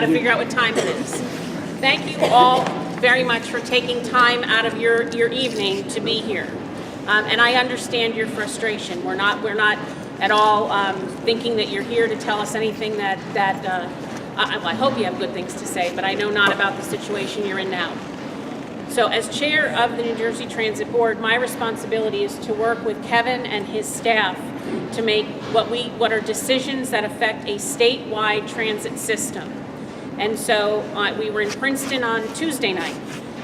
got to figure out what time it is. Thank you all very much for taking time out of your evening to be here. And I understand your frustration. We're not at all thinking that you're here to tell us anything that I hope you have good things to say, but I know not about the situation you're in now. So as chair of the New Jersey Transit Board, my responsibility is to work with Kevin and his staff to make what are decisions that affect a statewide transit system. And so we were in Princeton on Tuesday night,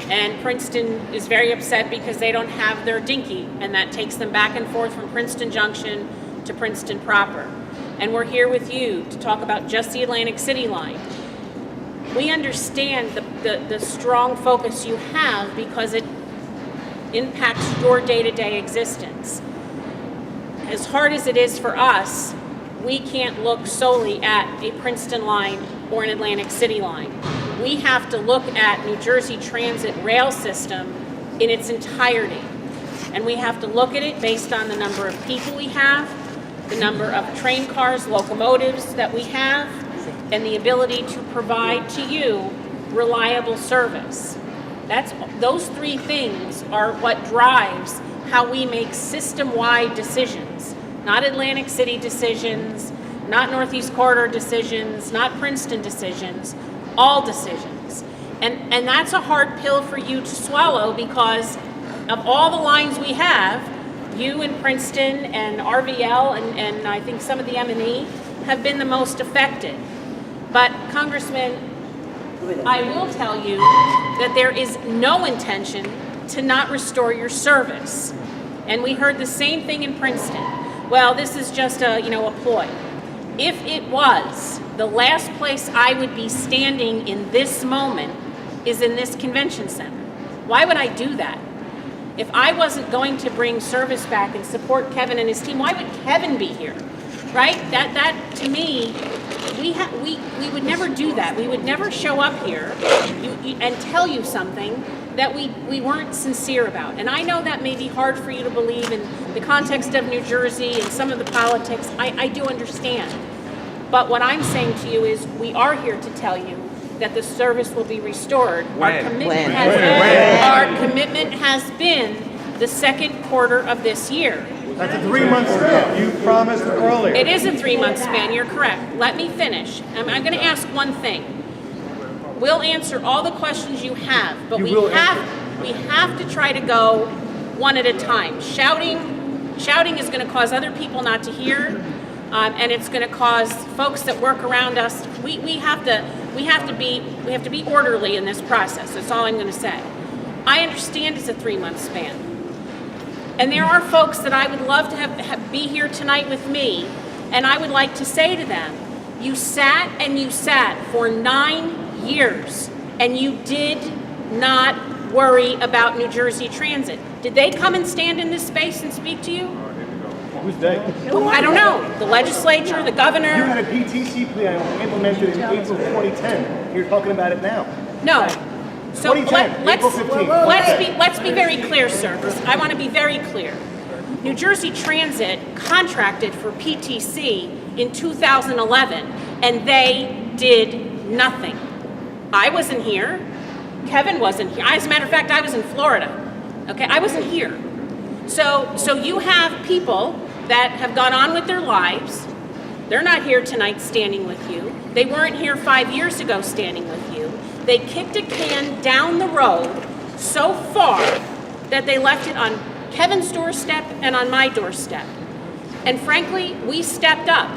and Princeton is very upset because they don't have their dinky, and that takes them back and forth from Princeton Junction to Princeton proper. And we're here with you to talk about just the Atlantic City line. We understand the strong focus you have because it impacts your day-to-day existence. As hard as it is for us, we can't look solely at a Princeton line or an Atlantic City line. We have to look at New Jersey Transit rail system in its entirety. And we have to look at it based on the number of people we have, the number of train cars, locomotives that we have, and the ability to provide to you reliable service. Those three things are what drives how we make system-wide decisions, not Atlantic City decisions, not Northeast Corridor decisions, not Princeton decisions, all decisions. And that's a hard pill for you to swallow because of all the lines we have, you and Princeton and RVL and I think some of the M&E have been the most affected. But Congressman, I will tell you that there is no intention to not restore your service. And we heard the same thing in Princeton. Well, this is just a ploy. If it was, the last place I would be standing in this moment is in this convention center. Why would I do that? If I wasn't going to bring service back and support Kevin and his team, why would Kevin be here? Right? That to me, we would never do that. We would never show up here and tell you something that we weren't sincere about. And I know that may be hard for you to believe in the context of New Jersey and some of the politics. I do understand. But what I'm saying to you is we are here to tell you that the service will be restored. Our commitment has been the second quarter of this year. That's a 3-month span. You promised earlier. It is a 3-month span, you're correct. Let me finish. I'm going to ask one thing. We'll answer all the questions you have, but we have to try to go one at a time. Shouting is going to cause other people not to hear, and it's going to cause folks that work around us. We have to be orderly in this process. That's all I'm going to say. I understand it's a 3-month span. And there are folks that I would love to be here tonight with me, and I would like to say to them, you sat and you sat for 9 years, and you did not worry about New Jersey Transit. Did they come and stand in this space and speak to you? Who's they? I don't know. The legislature, the governor. You had a PTC plan implemented in April 2010. You're talking about it now. No. So 2010, April 15th. let's be very clear, sir. I want to be very clear. New Jersey Transit contracted for PTC in 2011, and they did nothing. I wasn't here. Kevin wasn't here. As a matter of fact, I was in Florida. Okay, I wasn't here. So you have people that have gone on with their lives. They're not here tonight standing with you. They weren't here 5 years ago standing with you. They kicked a can down the road so far that they left it on Kevin's doorstep and on my doorstep. And frankly, we stepped up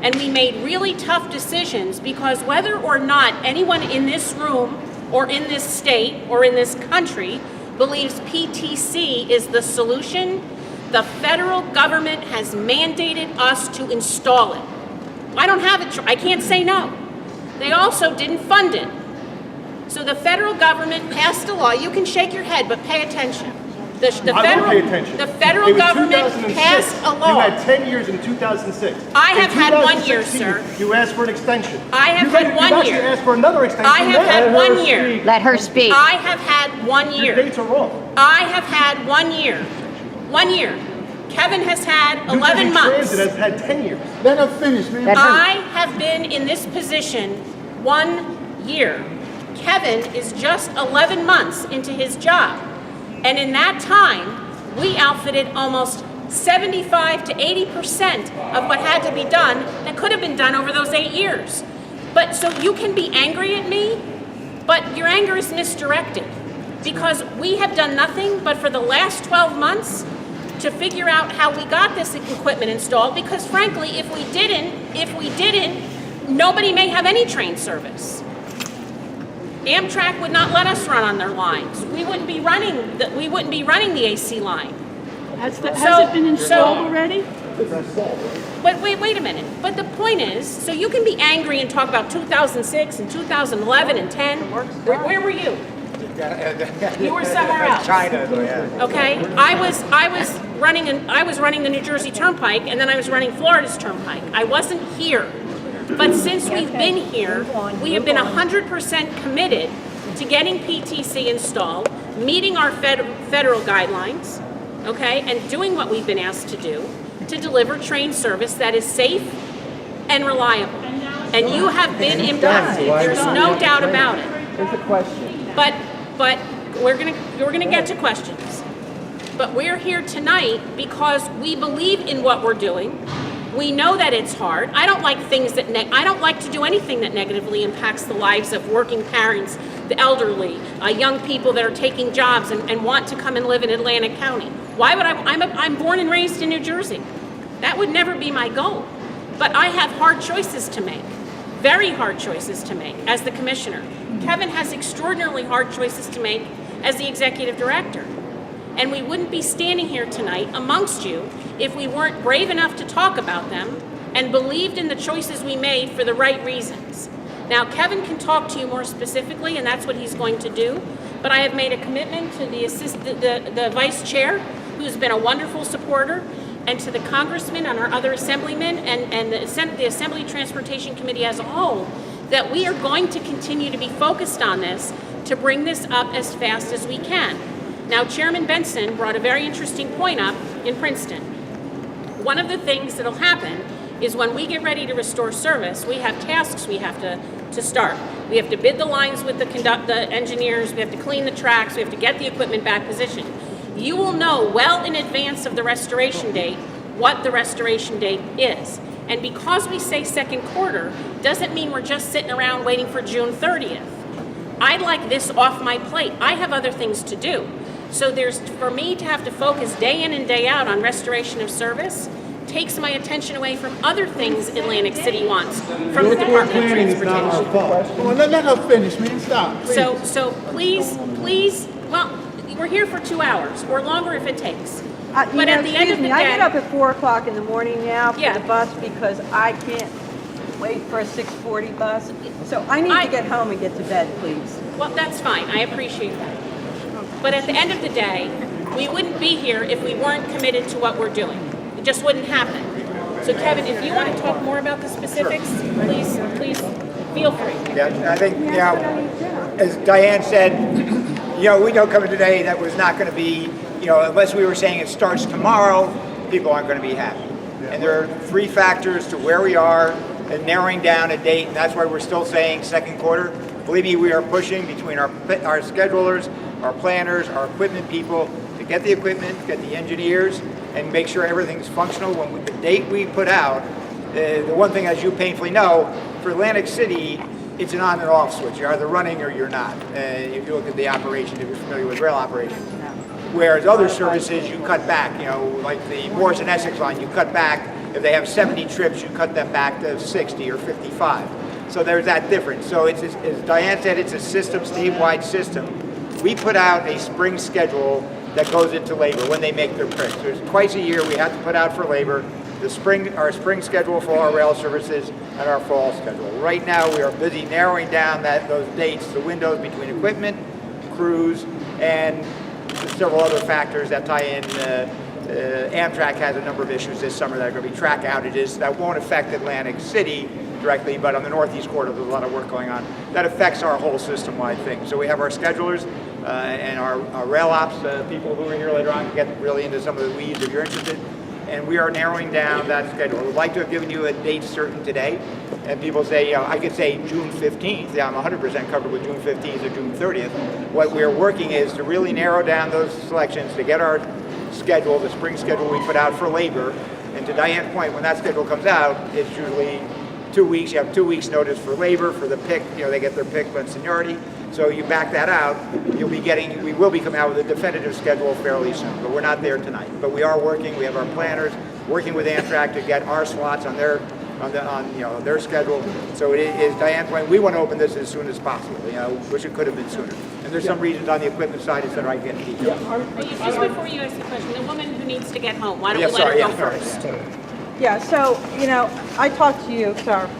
and we made really tough decisions because whether or not anyone in this room or in this state or in this country believes PTC is the solution, the federal government has mandated us to install it. I don't have it. I can't say no. They also didn't fund it. So the federal government passed a law. You can shake your head, but pay attention. The federal government passed a law. You had 10 years in 2006. I have had 1 year, sir. You asked for an extension. I have had 1 year. You asked for another extension. I have had 1 year. Let her speak. I have had 1 year. Your dates are wrong. I have had 1 year. 1 year. Kevin has had 11 months. Transit has had 10 years. Let her finish, man. I have been in this position 1 year. Kevin is just 11 months into his job. And in that time, we outfitted almost 75 to 80% of what had to be done that could have been done over those 8 years. But so you can be angry at me, but your anger is misdirected, because we have done nothing but for the last 12 months to figure out how we got this equipment installed, because frankly, if we didn't, nobody may have any train service. Amtrak would not let us run on their lines. We wouldn't be running the AC line. Has it been installed already? But wait a minute. But the point is, so you can be angry and talk about 2006 and 2011 and 10. Where were you? You were somewhere else. China, yeah. Okay, I was running the New Jersey Turnpike, and then I was running Florida's Turnpike. I wasn't here. But since we've been here, we have been 100% committed to getting PTC installed, meeting our federal guidelines, okay, and doing what we've been asked to do to deliver train service that is safe and reliable. And you have been impacted. There's no doubt about it. There's a question. But we're gonna get to questions. But we're here tonight because we believe in what we're doing. We know that it's hard. I don't like I don't like to do anything that negatively impacts the lives of working parents, the elderly, young people that are taking jobs and want to come and live in Atlantic County. Why would I'm born and raised in New Jersey. That would never be my goal. But I have hard choices to make, very hard choices to make as the commissioner. Kevin has extraordinarily hard choices to make as the executive director. And we wouldn't be standing here tonight amongst you if we weren't brave enough to talk about them and believed in the choices we made for the right reasons. Now, Kevin can talk to you more specifically, and that's what he's going to do. But I have made a commitment to the vice chair, who's been a wonderful supporter, and to the congressman and our other assemblymen and the Assembly Transportation Committee as a whole, that we are going to continue to be focused on this to bring this up as fast as we can. Now, Chairman Benson brought a very interesting point up in Princeton. One of the things that'll happen is when we get ready to restore service, we have tasks we have to start. We have to bid the lines with the engineers, we have to clean the tracks, we have to get the equipment back positioned. You will know well in advance of the restoration date what the restoration date is. And because we say second quarter, doesn't mean we're just sitting around waiting for June 30th. I'd like this off my plate. I have other things to do. So for me to have to focus day in and day out on restoration of service takes my attention away from other things Atlantic City wants from the Department of Transportation. Well, let her finish, man. Stop. So please, well, we're here for 2 hours or longer if it takes. But at the end of the day, I get up at 4 o'clock in the morning now for Yeah. the bus because I can't wait for a 6:40 bus. So I need to get home and get to bed, please. well, that's fine. I appreciate that. But at the end of the day, we wouldn't be here if we weren't committed to what we're doing. It just wouldn't happen. So Kevin, if you want to talk more about the specifics, please feel free. Yeah, I think, as Diane said, we know coming today that was not going to be, unless we were saying it starts tomorrow, people aren't going to be happy. And there are 3 factors to where we are and narrowing down a date, and that's why we're still saying second quarter. Believe me, we are pushing between our schedulers, our planners, our equipment people to get the equipment, get the engineers, and make sure everything's functional. The date we put out, the one thing, as you painfully know, for Atlantic City, it's an on and off switch. You're either running or you're not. If you look at the operation, if you're familiar with rail operations. Whereas other services, you cut back, like the Morris and Essex line, you cut back. If they have 70 trips, you cut them back to 60 or 55. So there's that difference. So it's, as Diane said, it's a system, statewide system. We put out a spring schedule that goes into labor when they make their prints. There's twice a year we have to put out for labor our spring schedule for our rail services and our fall schedule. Right now we are busy narrowing down those dates, the windows between equipment, crews, and several other factors that tie in. Amtrak has a number of issues this summer that are going to be track outages that won't affect Atlantic City directly, but on the Northeast Corridor there's a lot of work going on that affects our whole system-wide thing. So we have our schedulers and our rail ops people who are here later on can get really into some of the weeds if you're interested. and we are narrowing down that schedule. I would like to have given you a date certain today, and people say, I could say June 15th. Yeah, I'm 100% covered with June 15th or June 30th. What we're working is to really narrow down those selections to get our schedule, the spring schedule we put out for labor. And to Diane's point, when that schedule comes out, it's usually 2 weeks. You have 2 weeks notice for labor, for the pick, they get their pick on seniority. So you back that out, we will be coming out with a definitive schedule fairly soon, but we're not there tonight. But we are working, we have our planners working with Amtrak to get our slots on their schedule. So it is Diane's point, we want to open this as soon as possible, wish it could have been sooner. And there's some reasons on the equipment side, et cetera, I can't detail. Just before you ask the question, the woman who needs to get home, why don't we let her go first? Yeah, so, I talked to you, sir,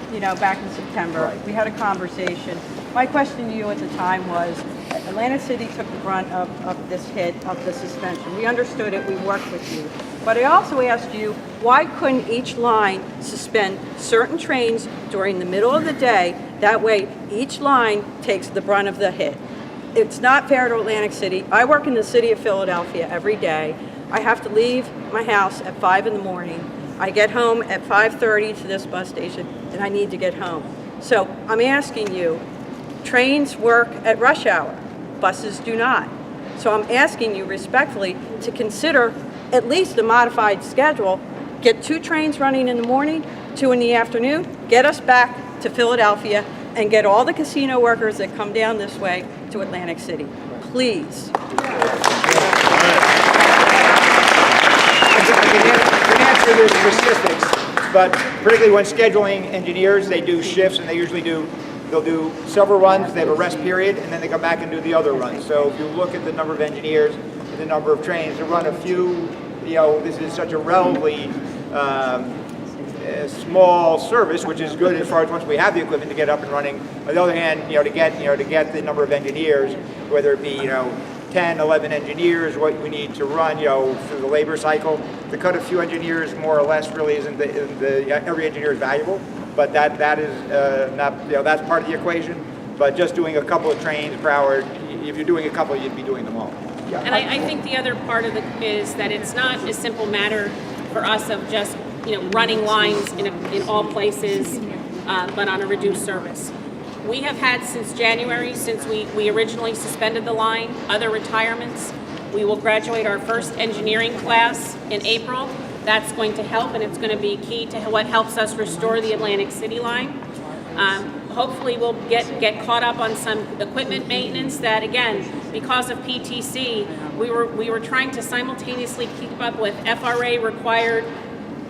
back in September. Right. We had a conversation. My question to you at the time was, Atlantic City took the brunt of this hit, of the suspension. We understood it, we worked with you. But I also asked you, why couldn't each line suspend certain trains during the middle of the day? That way, each line takes the brunt of the hit. It's not fair to Atlantic City. I work in the city of Philadelphia every day. I have to leave my house at 5 in the morning. I get home at 5:30 to this bus station, and I need to get home. So I'm asking you, trains work at rush hour, buses do not. So I'm asking you respectfully to consider at least a modified schedule. Get 2 trains running in the morning, 2 in the afternoon, get us back to Philadelphia, and get all the casino workers that come down this way to Atlantic City. Please. I can answer the specifics, but particularly when scheduling engineers, they do shifts, and they'll do several runs, they have a rest period, and then they come back and do the other runs. So if you look at the number of engineers and the number of trains, to run a few, this is such a relatively small service, which is good as far as once we have the equipment to get up and running. On the other hand, to get the number of engineers, whether it be 10, 11 engineers, what we need to run, through the labor cycle. To cut a few engineers more or less really isn't every engineer is valuable, but that is not, that's part of the equation. But just doing a couple of trains per hour, if you're doing a couple, you'd be doing them all. And I think the other part of it is that it's not a simple matter for us of just running lines in all places, but on a reduced service. We have had since January, since we originally suspended the line, other retirements. We will graduate our first engineering class in April. That's going to help, and it's going to be key to what helps us restore the Atlantic City line. Hopefully we'll get caught up on some equipment maintenance that, again, because of PTC, we were trying to simultaneously keep up with FRA required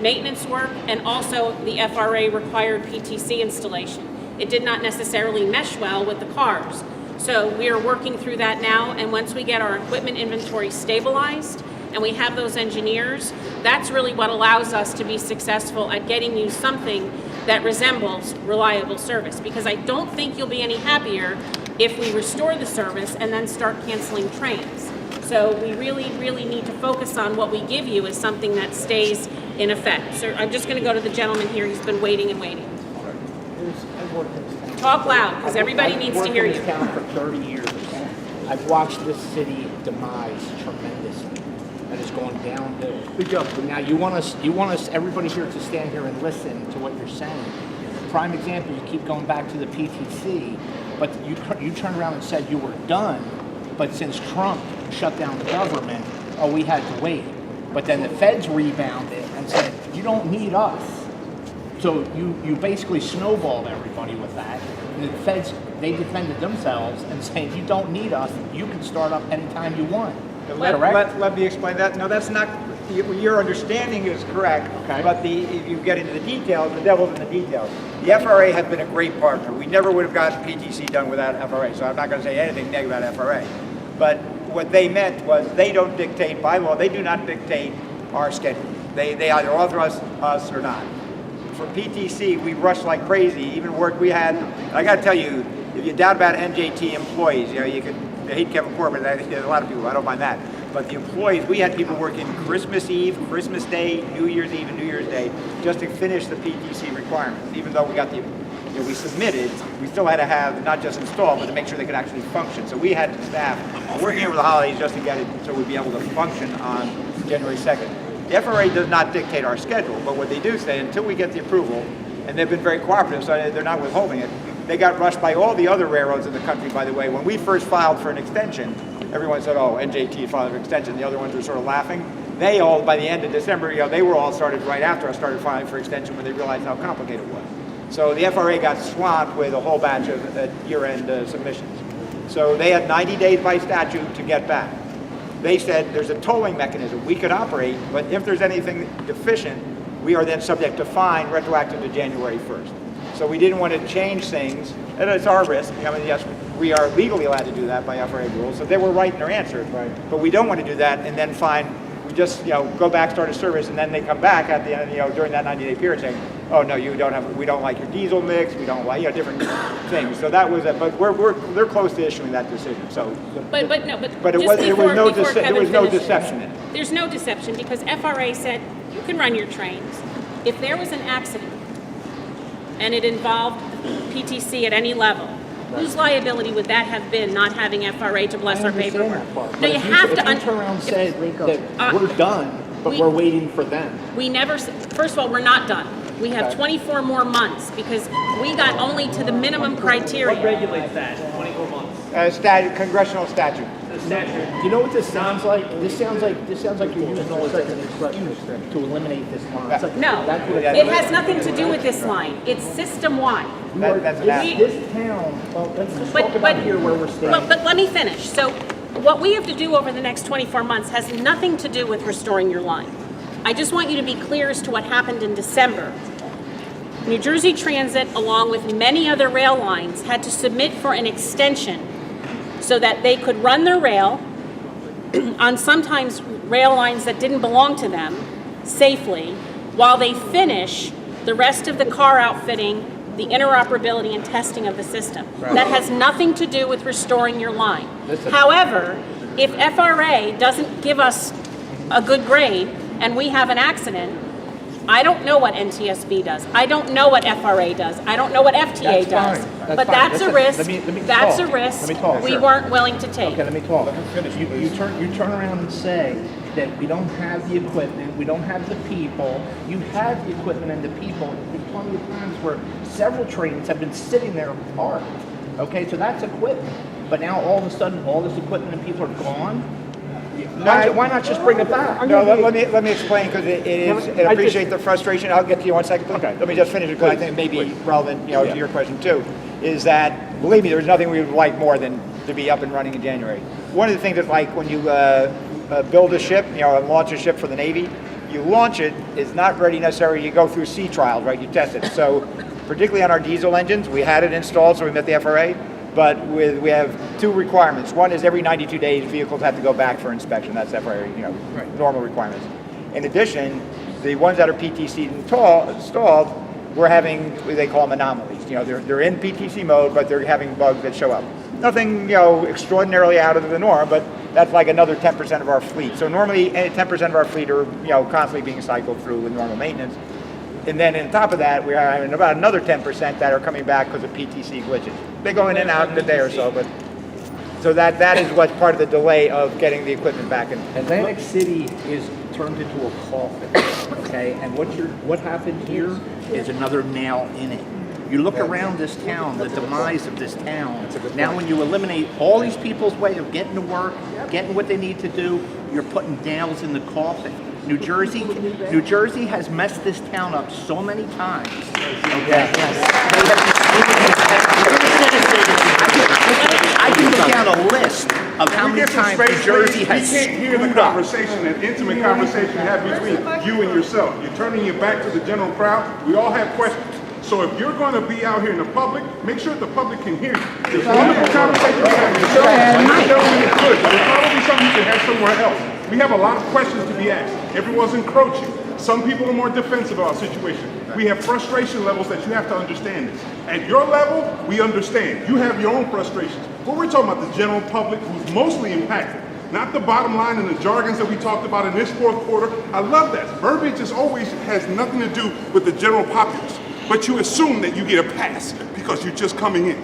maintenance work and also the FRA required PTC installation. It did not necessarily mesh well with the cars. So we are working through that now, and once we get our equipment inventory stabilized and we have those engineers, that's really what allows us to be successful at getting you something that resembles reliable service, because I don't think you'll be any happier if we restore the service and then start canceling trains. So we really, really need to focus on what we give you as something that stays in effect. So I'm just going to go to the gentleman here. He's been waiting and waiting. Talk loud, because everybody needs to hear you. I've worked in this town for 30 years. I've watched this city demise tremendously. That has gone downhill. Good job. But now you want us, everybody here to stand here and listen to what you're saying. Prime example, you keep going back to the PTC, but you turned around and said you were done, but since Trump shut down the government, we had to wait. But then the feds rebounded and said, you don't need us. So you basically snowballed everybody with that. And the feds, they defended themselves and saying, you don't need us, you can start up anytime you want. Let me explain that. No, that's not, your understanding is correct, Okay. but if you get into the details, the devil's in the details. The FRA has been a great partner. We never would have gotten PTC done without FRA, so I'm not going to say anything negative about FRA. But what they meant was they don't dictate, by law, they do not dictate our schedule. They either authorize us or not. For PTC, we rushed like crazy, even work we had. I got to tell you, if you doubt about NJT employees, you could hate Kevin Corbin, there's a lot of people, I don't mind that. But the employees, we had people working Christmas Eve, Christmas Day, New Year's Eve, and New Year's Day just to finish the PTC requirements. Even though we got we submitted, we still had to have not just installed, but to make sure they could actually function. So we had staff working over the holidays just to get it so we'd be able to function on January 2nd. The FRA does not dictate our schedule, but what they do say, until we get the approval, and they've been very cooperative, so they're not withholding it. They got rushed by all the other railroads in the country, by the way. When we first filed for an extension, everyone said, oh, NJT filed for an extension. The other ones were sort of laughing. They all, by the end of December, they were all started right after I started filing for extension when they realized how complicated it was. So the FRA got swamped with a whole batch of year-end submissions. So they had 90 days by statute to get back. They said there's a tolling mechanism. We could operate, but if there's anything deficient, we are then subject to fine retroactive to January 1st. So we didn't want to change things, and it's our risk. I mean, yes, we are legally allowed to do that by FRA rules, so they were right in their answer. Right. But we don't want to do that and then find, we just, go back, start a service, and then they come back at the end, during that 90-day period saying, oh, no, we don't like your diesel mix, we don't like, different things. So that was it, but they're close to issuing that decision, so. But there just was no Kevin finishes, deception in it. There's no deception because FRA said you can run your trains. If there was an accident and it involved PTC at any level, whose liability would that have been, not having FRA to bless our paperwork? No, you have to. If you turn around and say that we're done, but we're waiting for them. We never. First of all, we're not done. We have 24 more months because we got only to the minimum criteria. What regulates that, 24 months? Congressional statute. You know what this sounds like? This sounds like you're using all this as an excuse to eliminate this line. It's like, No, that's what it has nothing to do with this line. It's system-wide. That's an act. This town, well, let's just talk about here where we're standing. But let me finish. So what we have to do over the next 24 months has nothing to do with restoring your line. I just want you to be clear as to what happened in December. New Jersey Transit, along with many other rail lines, had to submit for an extension so that they could run their rail on sometimes rail lines that didn't belong to them safely while they finish the rest of the car outfitting, the interoperability and testing of the system. Right. That has nothing to do with restoring your line. However, if FRA doesn't give us a good grade and we have an accident, I don't know what NTSB does. I don't know what FRA does. I don't know what FTA does. But that's a risk. That's a risk we weren't willing to take. Okay, let me talk. You turn around and say that we don't have the equipment, we don't have the people. You have the equipment and the people. There's plenty of times where several trains have been sitting there parked. Okay, so that's equipment. But now all of a sudden, all this equipment and people are gone. Why not just bring it back? No, let me explain because it is. I appreciate the frustration. I'll get to you in 1 second. Okay. Let me just finish it because I think it may be relevant, to your question too. Is that, believe me, there's nothing we would like more than to be up and running in January. One of the things that's like when you build a ship, launch a ship for the Navy, you launch it, it's not ready necessarily. You go through sea trials, right? You test it. So, particularly on our diesel engines, we had it installed, so we met the FRA. But we have two requirements. One is every 92 days, vehicles have to go back for inspection. That's FRA, normal requirements. In addition, the ones that are PTC installed, we're having what they call them anomalies. They're in PTC mode, but they're having bugs that show up. Nothing, extraordinarily out of the norm, but that's like another 10% of our fleet. So normally, 10% of our fleet are, constantly being cycled through with normal maintenance. And then on top of that, we're having about another 10% that are coming back because of PTC glitches. They go in and out in a day or so, but so that is what's part of the delay of getting the equipment back in. Atlantic City is turned into a coffin, okay? And what happened here is another nail in it. You look around this town, the demise of this town. Now when you eliminate all these people's way of getting to work, getting what they need to do, you're putting nails in the coffin. New Jersey has messed this town up so many times. Okay. I can go down a list of how many times New Jersey has screwed up. You can't hear the conversation, an intimate conversation you have between you and yourself. You're turning your back to the general crowd. We all have questions. So if you're going to be out here in the public, make sure the public can hear you. There's wonderful conversation you have yourself. You're telling it good. There's probably something you can have somewhere else. We have a lot of questions to be asked. Everyone's encroaching. Some people are more defensive of our situation. We have frustration levels that you have to understand this. At your level, we understand. You have your own frustrations. But we're talking about the general public who's mostly impacted. Not the bottom line and the jargons that we talked about in this fourth quarter. I love that. Verbiage always has nothing to do with the general populace. But you assume that you get a pass because you're just coming in.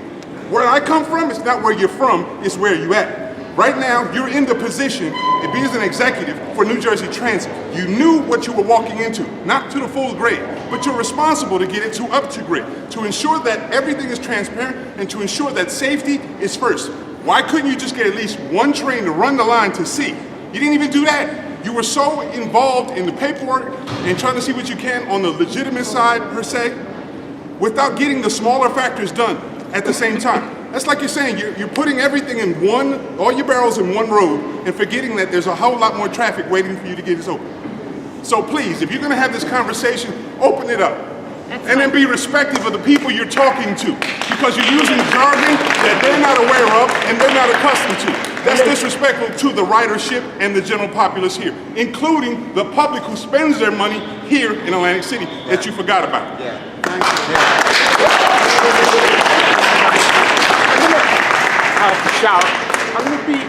Where I come from, it's not where you're from, it's where you're at. Right now, you're in the position be as an executive for New Jersey Transit, you knew what you were walking into, not to the full grade, but you're responsible to get it to up to grade, to ensure that everything is transparent and to ensure that safety is first. Why couldn't you just get at least one train to run the line to see? You didn't even do that. You were so involved in the paperwork and trying to see what you can on the legitimate side, per se, without getting the smaller factors done at the same time. That's like you're saying, you're putting everything in all your barrels in one road and forgetting that there's a whole lot more traffic waiting for you to get this open. So please, if you're gonna have this conversation, open it up. And then be respectful of the people you're talking to, because you're using jargon that they're not aware of and they're not accustomed to. That's disrespectful to the ridership and the general populace here, including the public who spends their money here in Atlantic City that you forgot about. Shout. I'm going to be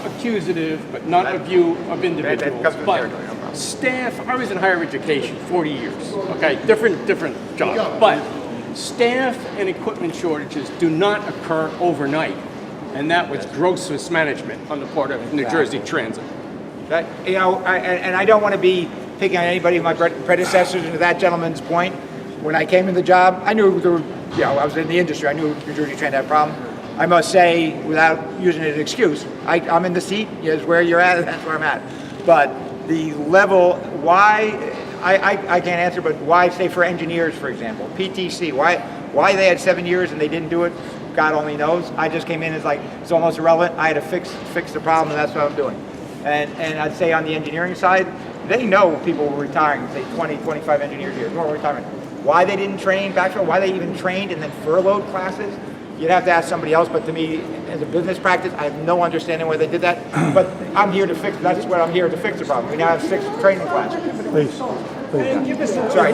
accusative, but not of you, of individuals. But staff, I was in higher education, 40 years. Okay, different job. But staff and equipment shortages do not occur overnight. And that was gross mismanagement on the part of New Jersey Transit. That, and I don't want to be picking on anybody of my predecessors, and to that gentleman's point, when I came in the job, I knew there were, I was in the industry, I knew New Jersey Transit had a problem. I must say, without using it as an excuse, I'm in the seat, is where you're at, that's where I'm at. But the level, why, I can't answer, but why, say for engineers, for example, PTC, why they had 7 years and they didn't do it, God only knows. I just came in as like, it's almost irrelevant. I had to fix the problem, and that's what I'm doing. And I'd say on the engineering side, they know people were retiring, say 20, 25 engineers here, normal retirement. Why they didn't train backfill, why they even trained and then furloughed classes, you'd have to ask somebody else, but to me, as a business practice, I have no understanding why they did that. But I'm here to fix, that's what I'm here to fix the problem. We now have 6 training classes. Please. Sorry.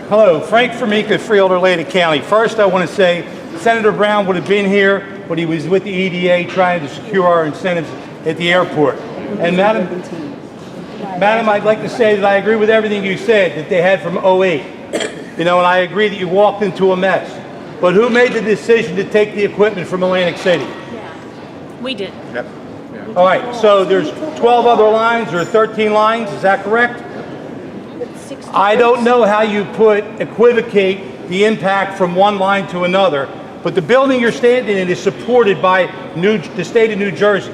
Hello, Frank Formica, Freeholder, Atlantic County. First, I want to say Senator Brown would have been here, but he was with the EDA trying to secure our incentives at the airport. And Madam, I'd like to say that I agree with everything you said that they had from '08. And I agree that you walked into a mess. But who made the decision to take the equipment from Atlantic City? We did. Yep. All right, so there's 12 other lines or 13 lines, is that correct? I don't know how you equivocate the impact from one line to another, but the building you're standing in is supported by the state of New Jersey.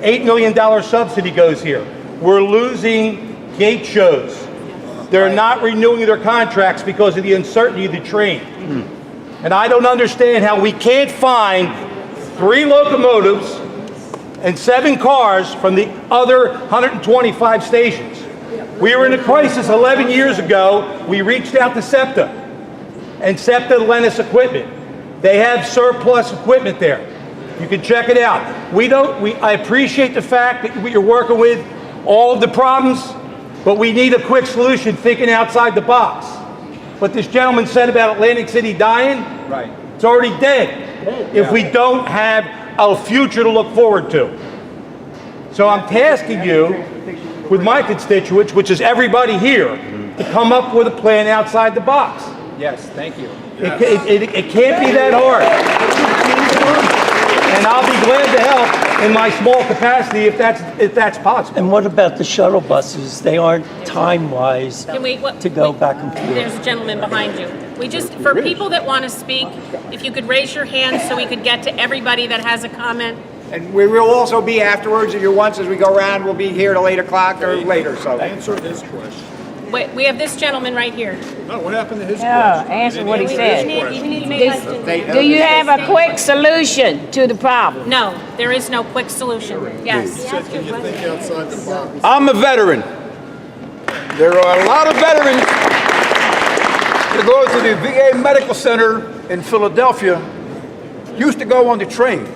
$8 million subsidy goes here. We're losing gate shows. They're not renewing their contracts because of the uncertainty of the train. And I don't understand how we can't find 3 locomotives and 7 cars from the other 125 stations. We were in a crisis 11 years ago. We reached out to SEPTA, and SEPTA lent us equipment. They have surplus equipment there. You can check it out. I appreciate the fact that you're working with all of the problems, but we need a quick solution thinking outside the box. What this gentleman said about Atlantic City dying, Right. it's already dead if we don't have a future to look forward to. So I'm tasking you with my constituents, which is everybody here, to come up with a plan outside the box. Yes, thank you. It can't be that hard. And I'll be glad to help in my small capacity if that's possible. And what about the shuttle buses? They aren't time-wise to go back and forth. There's a gentleman behind you. For people that want to speak, if you could raise your hand so we could get to everybody that has a comment. And we will also be afterwards, if you want, as we go around, we'll be here till 8 o'clock or later, so. Answer his question. Wait, we have this gentleman right here. No, what happened to his Yeah, question? answer what he said. They- Do you have a quick solution to the problem? No, there is no quick solution. Yes. He said, can you think outside the box? I'm a veteran. There are a lot of veterans that go to the VA Medical Center in Philadelphia, used to go on the train.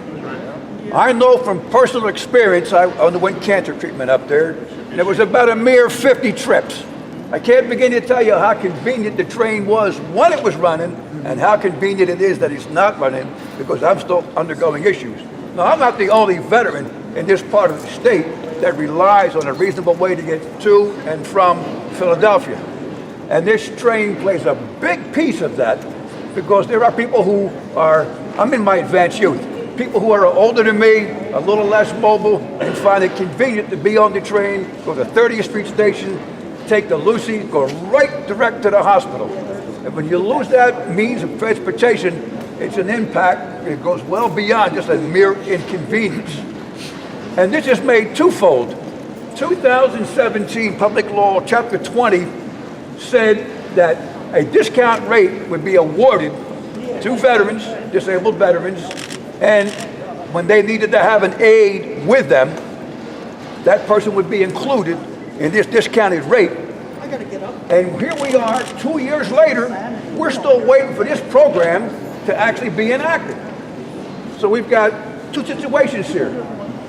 I know from personal experience, I underwent cancer treatment up there, and it was about a mere 50 trips. I can't begin to tell you how convenient the train was when it was running, and how convenient it is that it's not running, because I'm still undergoing issues. Now, I'm not the only veteran in this part of the state that relies on a reasonable way to get to and from Philadelphia. And this train plays a big piece of that, because there are people who are, I'm in my advanced youth, people who are older than me, a little less mobile, and find it convenient to be on the train, go to 30th Street Station, take the Lucy, go right direct to the hospital. And when you lose that means of transportation, it's an impact. It goes well beyond just a mere inconvenience. And this is made twofold. 2017 Public Law Chapter 20 said that a discount rate would be awarded to veterans, disabled veterans, and when they needed to have an aide with them, that person would be included in this discounted rate. And here we are, 2 years later, we're still waiting for this program to actually be enacted. So we've got two situations here.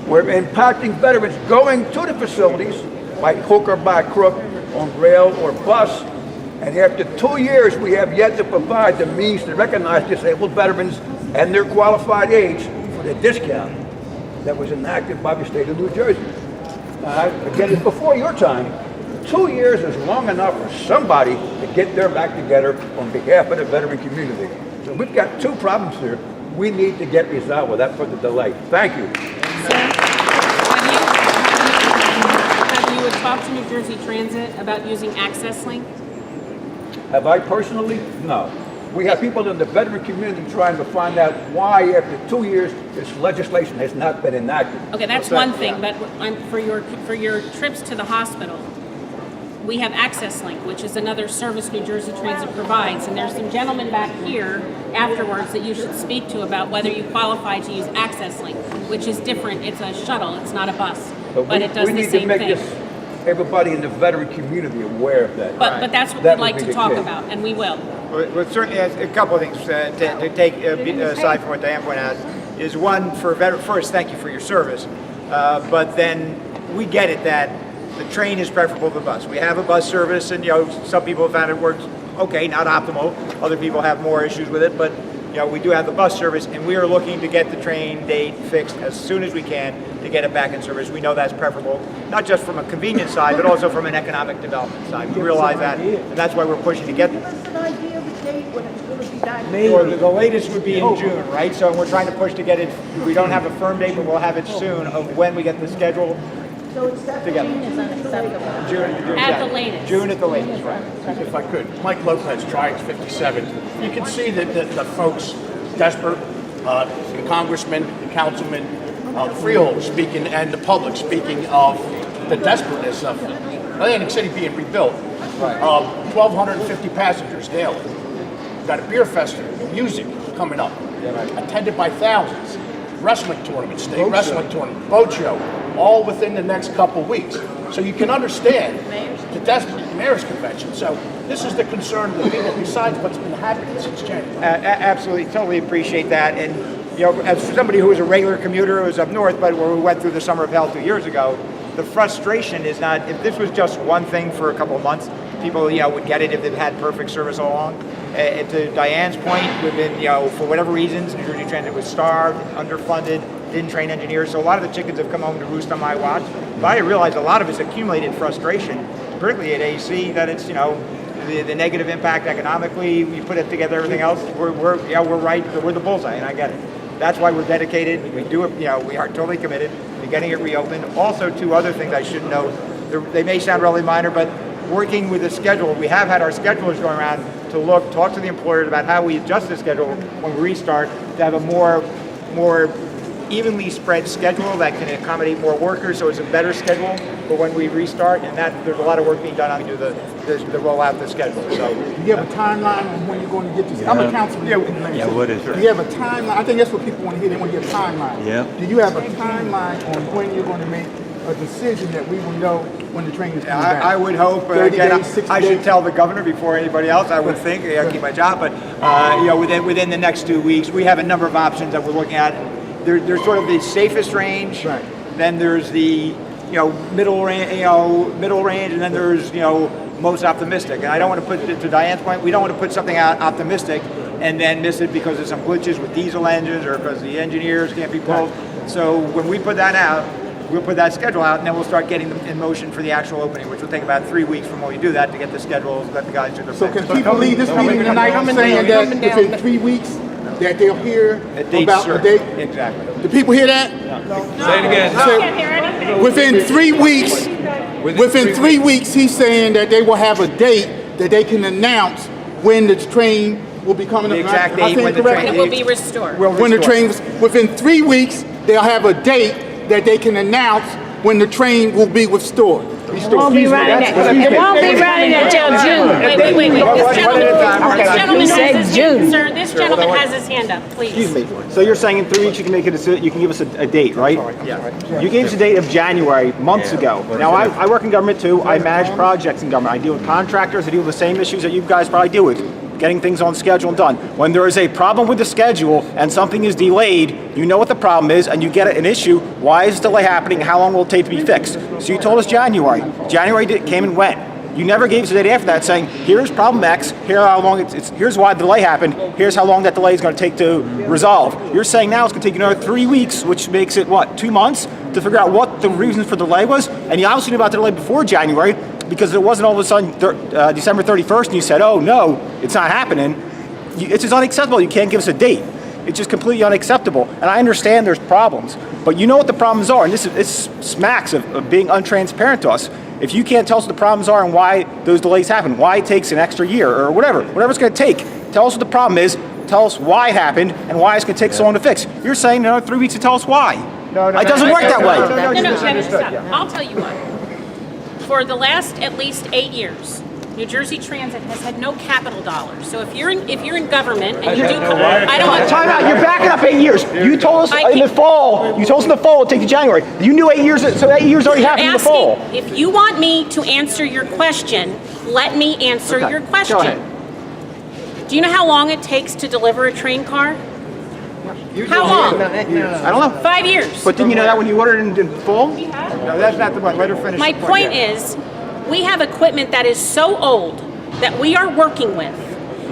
We're impacting veterans going to the facilities by hook or by crook on rail or bus. And after 2 years, we have yet to provide the means to recognize disabled veterans and their qualified aides for the discount that was enacted by the state of New Jersey. Again, it's before your time. 2 years is long enough for somebody to get their act together on behalf of the veteran community. So we've got two problems here we need to get resolved without further delay. Thank you. Have you talked to New Jersey Transit about using Access Link? Have I personally? No. We have people in the veteran community trying to find out why, after 2 years, this legislation has not been enacted. Okay, that's one thing, but for your trips to the hospital, we have Access Link, which is another service New Jersey Transit provides, and there's some gentlemen back here afterwards that you should speak to about whether you qualify to use Access Link, which is different. It's a shuttle, it's not a bus, but it does the same thing. Everybody in the veteran community aware of that. But that's what we'd like to talk about, and we will. Well, certainly, a couple of things to take aside from what Diane pointed out is one, first, thank you for your service, but then we get it that the train is preferable to the bus. We have a bus service, and some people have found it works okay, not optimal. Other people have more issues with it, but we do have the bus service, and we are looking to get the train date fixed as soon as we can to get it back in service. We know that's preferable, not just from a convenience side, but also from an economic development side. We realize that, and that's why we're pushing to get this. The latest would be in June, right? So we're trying to push to get it. We don't have a firm date, but we'll have it soon of when we get the schedule together. June is unacceptable. June At the latest. June at the latest, right? If I could, Mike Lopez, Triax 57. You can see that the folks desperate, the congressman, the councilman, Freehold speaking, and the public speaking of the desperateness of Atlantic City being rebuilt. 1,250 passengers daily. We've got a beer festival, music coming up, attended by thousands. Wrestling tournament, state wrestling tournament, boat show, all within the next couple of weeks. So you can understand the desperate mayor's convention. So this is the concern of the people besides what's been happening since January. Absolutely, totally appreciate that. And as somebody who was a regular commuter who was up north, but where we went through the summer of hell 2 years ago, the frustration is not, if this was just one thing for a couple of months, people would get it if they've had perfect service all along. To Diane's point, we've been, for whatever reasons, New Jersey Transit was starved, underfunded, didn't train engineers, so a lot of the chickens have come home to roost on my watch. But I realize a lot of it's accumulated frustration, particularly at AC, that it's, the negative impact economically. We put it together, everything else. We're right. We're the bullseye, and I get it. That's why we're dedicated. We do it. We are totally committed to getting it reopened. Also, two other things I should note. They may sound really minor, but working with the schedule, we have had our schedulers going around to talk to the employers about how we adjust the schedule when we restart to have a more evenly spread schedule that can accommodate more workers, so it's a better schedule for when we restart. And that there's a lot of work being done on to do the rollout of the schedule. So Do you have a timeline on when you're going to get this? I'm a councilman. Yeah, what is it? Do you have a timeline? I think that's what people want to hear. They want to hear a timeline. Yeah. Do you have a timeline on when you're going to make a decision that we will know when the train is coming back? I would hope. 30 Again, days, 60 I should days? tell the governor before anybody else. I would think I keep my job, but within the next 2 weeks, we have a number of options that we're looking at. There's sort of the safest range. Right. Then there's the middle range, and then there's most optimistic. And I don't want to put it to Diane's point. We don't want to put something out optimistic and then miss it because of some glitches with diesel engines or because the engineers can't be pulled. So when we put that out, we'll put that schedule out, and then we'll start getting them in motion for the actual opening, which will take about 3 weeks from when we do that to get the schedules, let the guys do their So thing. can people leave this meeting tonight saying that within 3 weeks that they'll hear date about the certain. date? Exactly. Do people hear that? Say it again. I can't hear anything. Within 3 weeks, he's saying that they will have a date that they can announce when the train will be coming up. The exact Am I date saying when the correctly? It will be restored. When the train, within 3 weeks, they'll have a date that they can announce when the train will be restored. It won't be running until June. Wait. This gentleman said has his June. hand, sir, this gentleman has his hand up, please. Excuse me. So you're saying in 3 weeks you can make a decision, you can give us a date, right? Yeah. You gave us a date of January, months ago. Now I work in government too. I manage projects in government. I deal with contractors. I deal with the same issues that you guys probably deal with. Getting things on schedule and done. When there is a problem with the schedule and something is delayed, you know what the problem is and you get an issue. Why is delay happening? How long will it take to be fixed? So you told us January. January came and went. You never gave us a date after that saying, here's problem X, here's how long here's why the delay happened, here's how long that delay is going to take to resolve. You're saying now it's going to take another 3 weeks, which makes it, what, 2 months to figure out what the reason for the delay was? And you obviously knew about the delay before January because it wasn't all of a sudden December 31st and you said, oh no, it's not happening. It's just unacceptable. You can't give us a date. It's just completely unacceptable. And I understand there's problems, but you know what the problems are, and this smacks of being untransparent to us. If you can't tell us what the problems are and why those delays happen, why it takes an extra year or whatever it's going to take, tell us what the problem is, tell us why it happened and why it's going to take so long to fix. You're saying another 3 weeks to tell us why. No, it doesn't work that way. No, Kevin, stop. I'll tell you what. For the last at least 8 years, New Jersey Transit has had no capital dollars. So if you're in government and you do, I don't want Time out. You're backing up 8 years. You told us in the fall. You told us in the fall it'd take to January. You knew 8 years, so 8 years already happened in the fall. If you want me to answer your question, let me answer your question. Go ahead. Do you know how long it takes to deliver a train car? How long? I don't know. 5 years. But didn't you know that when you ordered it in full? No, that's not the one. Let her finish. My the point. point is, we have equipment that is so old that we are working with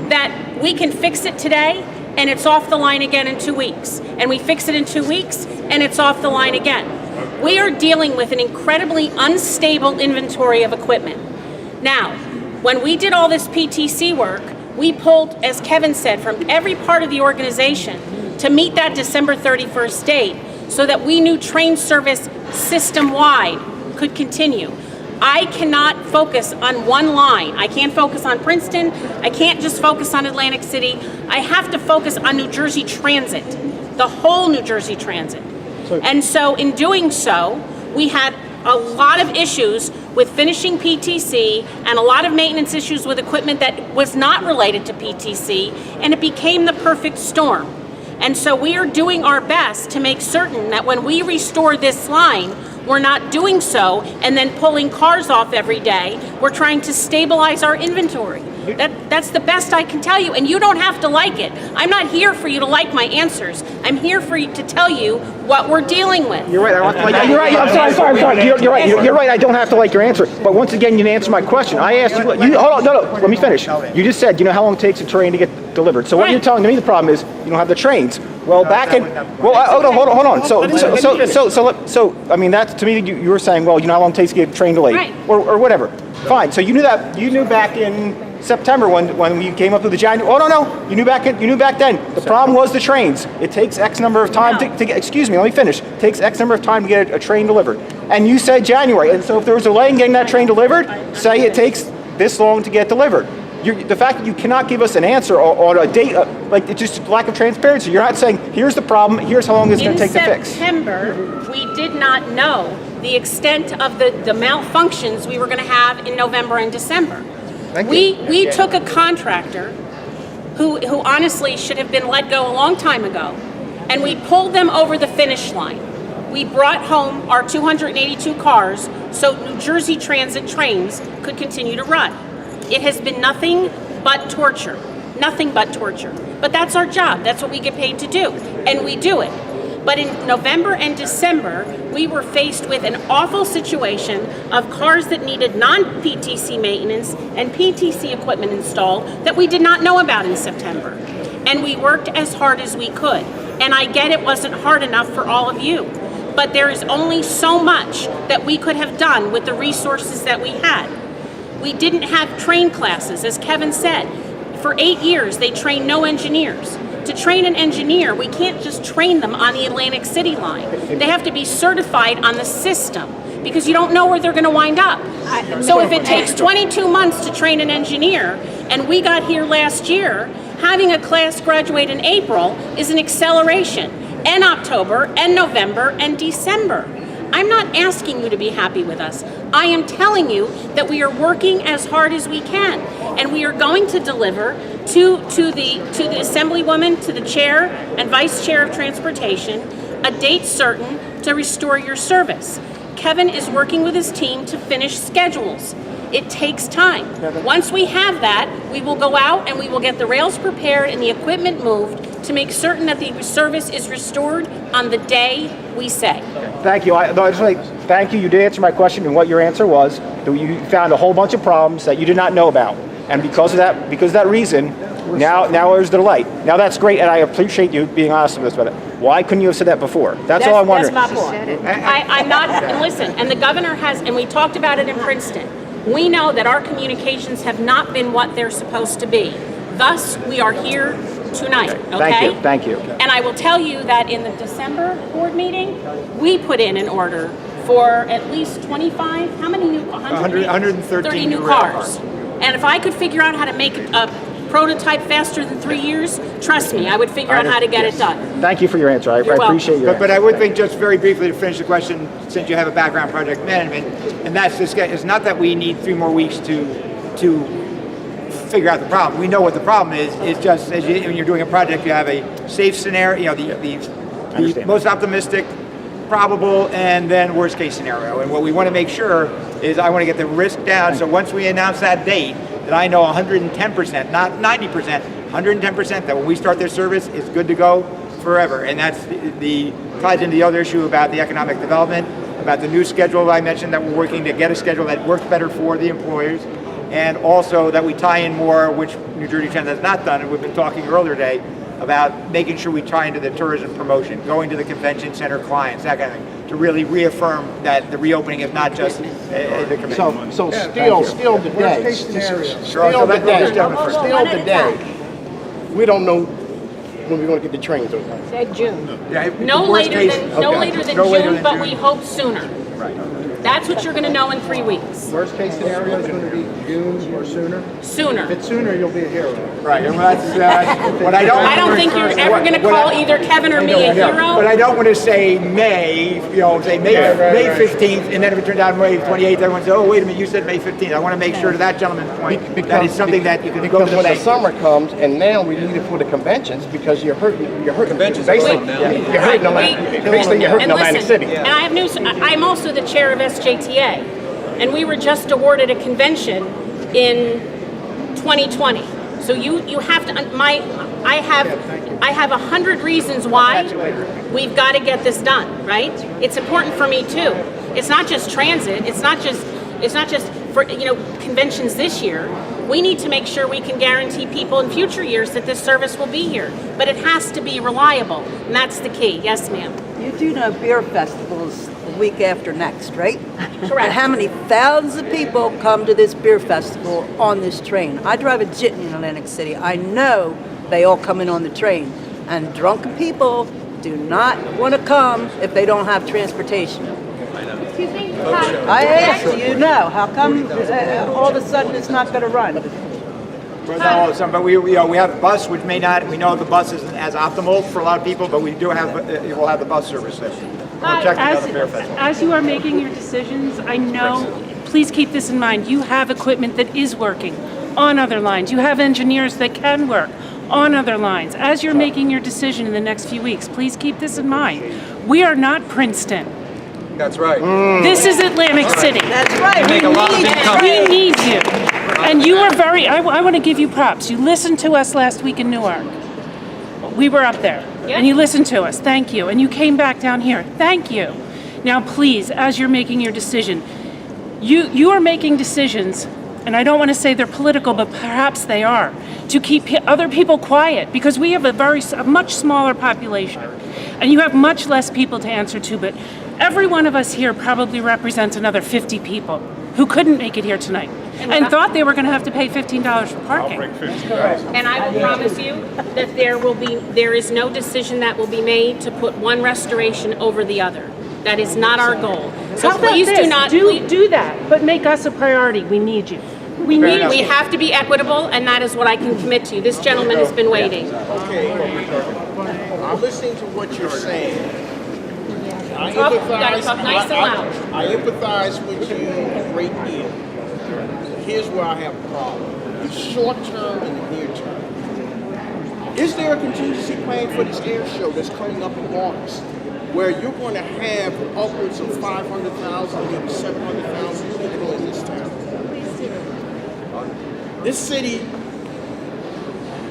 that we can fix it today and it's off the line again in 2 weeks. And we fix it in 2 weeks and it's off the line again. We are dealing with an incredibly unstable inventory of equipment. Now, when we did all this PTC work, we pulled, as Kevin said, from every part of the organization to meet that December 31st date so that we knew train service system-wide could continue. I cannot focus on one line. I can't focus on Princeton. I can't just focus on Atlantic City. I have to focus on New Jersey Transit, the whole New Jersey Transit. And so in doing so, we had a lot of issues with finishing PTC and a lot of maintenance issues with equipment that was not related to PTC, and it became the perfect storm. And so we are doing our best to make certain that when we restore this line, we're not doing so and then pulling cars off every day. We're trying to stabilize our inventory. That's the best I can tell you, and you don't have to like it. I'm not here for you to like my answers. I'm here for you to tell you what we're dealing with. You're right. I don't have to like. You're right. I'm sorry. You're right. You're right. I don't have to like your answer. But once again, you didn't answer my question. I asked you. Hold on. No. Let me finish. You just said you know how long it takes a train to get delivered. So what you're telling me the problem is you don't have the trains. Well, hold on. So I mean that's to me you were saying well you know how long it takes to get a train delayed or whatever. Fine. So you knew that. You knew back in September when we came up with the January. Oh no. You knew back then. The problem was the trains. It takes X number of time to get. Excuse me. Let me finish. It takes X number of time to get a train delivered. And you said January. And so if there was a delay in getting that train delivered, say it takes this long to get delivered. The fact that you cannot give us an answer on a date, like it's just lack of transparency. You're not saying here's the problem. Here's how long it's going to take to fix. In September, we did not know the extent of the malfunctions we were going to have in November and December. We took a contractor who honestly should have been let go a long time ago, and we pulled them over the finish line. We brought home our 282 cars so New Jersey Transit trains could continue to run. It has been nothing but torture. Nothing but torture. But that's our job. That's what we get paid to do. And we do it. But in November and December, we were faced with an awful situation of cars that needed non-PTC maintenance and PTC equipment installed that we did not know about in September. And we worked as hard as we could. And I get it wasn't hard enough for all of you. But there is only so much that we could have done with the resources that we had. We didn't have train classes, as Kevin said. For 8 years, they trained no engineers. To train an engineer, we can't just train them on the Atlantic City line. They have to be certified on the system because you don't know where they're going to wind up. So if it takes 22 months to train an engineer, and we got here last year, having a class graduate in April is an acceleration, and October, and November, and December. I'm not asking you to be happy with us. I am telling you that we are working as hard as we can, and we are going to deliver to the Assemblywoman, to the Chair and Vice Chair of Transportation, a date certain to restore your service. Kevin is working with his team to finish schedules. It takes time. Once we have that, we will go out and we will get the rails prepared and the equipment moved to make certain that the service is restored on the day we say. Thank you. I just want to thank you. You did answer my question, and what your answer was that you found a whole bunch of problems that you did not know about, and because of that reason, now there's the light. Now that's great, and I appreciate you being honest with us about it. Why couldn't you have said that before? That's all I'm wondering. That's my point. I'm not. And listen, and the governor has, and we talked about it in Princeton. We know that our communications have not been what they're supposed to be. Thus, we are here tonight, okay? Thank you. And I will tell you that in the December board meeting, we put in an order for at least 25, how many new, 130 new cars. And if I could figure out how to make a prototype faster than 3 years, trust me, I would figure out how to get it done. Thank you for your answer. I appreciate your But I would think, just very briefly to finish the question, since you have a background in project management, and that's just, it's not that we need 3 more weeks to figure out the problem. We know what the problem is. It's just when you're doing a project, you have a safe scenario, the most optimistic, probable, and then worst case scenario. And what we want to make sure is I want to get the risk down. So once we announce that date, that I know 110%, not 90%, 110% that when we start their service, it's good to go forever. And that's ties into the other issue about the economic development, about the new schedule I mentioned, that we're working to get a schedule that works better for the employers, and also that we tie in more, which New Jersey Transit has not done, and we've been talking earlier today about making sure we tie into the tourism promotion, going to the convention center clients, that kind of thing, to really reaffirm that the reopening is not just the convention. So still today, still today, we don't know when we're going to get the trains open. Said June. Yeah, No later than No later June, than but June. we hope sooner. Right. That's what you're going to know in 3 weeks. Worst case scenario is going to be June or sooner. Sooner. If it's sooner, you'll be a hero. Right, and that's what I don't. I don't think you're ever going to call either Kevin or me a hero. But I don't want to say May, say May 15th, and then if it turns out May 28th, everyone says, oh, wait a minute, you said May 15th. I want to make sure to that gentleman's point that it's something that you can go Because to when the say. summer comes, and now we need it for the conventions, because you're hurting conventions. Basically, you're hurting Atlantic City. And I have news. I'm also the chair of SJTA, and we were just awarded a convention in 2020. So you have to. I have 100 reasons why we've got to get this done. Right? It's important for me too. It's not just transit. It's not just for conventions this year. We need to make sure we can guarantee people in future years that this service will be here. But it has to be reliable, and that's the key. Yes, ma'am. You do know beer festivals the week after next, right? Correct. And how many thousands of people come to this beer festival on this train? I drive a jitney in Atlantic City. I know they all come in on the train. And drunken people do not want to come if they don't have transportation. Excuse me? I asked you, how come all of a sudden it's not going to run? But we have a bus, which may not. We know the bus isn't as optimal for a lot of people, but we do have. We'll have the bus service there. As you are making your decisions, I know, please keep this in mind, you have equipment that is working on other lines. You have engineers that can work on other lines. As you're making your decision in the next few weeks, please keep this in mind. We are not Princeton. That's right. This is Atlantic City. That's right. We need you. And you are I want to give you props. You listened to us last week in Newark. We were up there. And you listened to us. Thank you. And you came back down here. Thank you. Now, please, as you're making your decision, you are making decisions, and I don't want to say they're political, but perhaps they are, to keep other people quiet, because we have a much smaller population, and you have much less people to answer to, but every one of us here probably represents another 50 people. who couldn't make it here tonight and thought they were going to have to pay $15 for parking. And I will promise you that there is no decision that will be made to put one restoration over the other. That is not our goal. So How about please this? do not do that, but make us a priority. We need you. We have to be equitable, and that is what I can commit to. This gentleman has been waiting. Okay, I'm listening to what you're saying. You gotta talk nice and loud. I empathize with you a great deal. Here's where I have a problem. The short term and the near term. Is there a contingency plan for this air show that's coming up in August, where you're going to have upwards of 500,000, maybe 700,000 people in this town? This city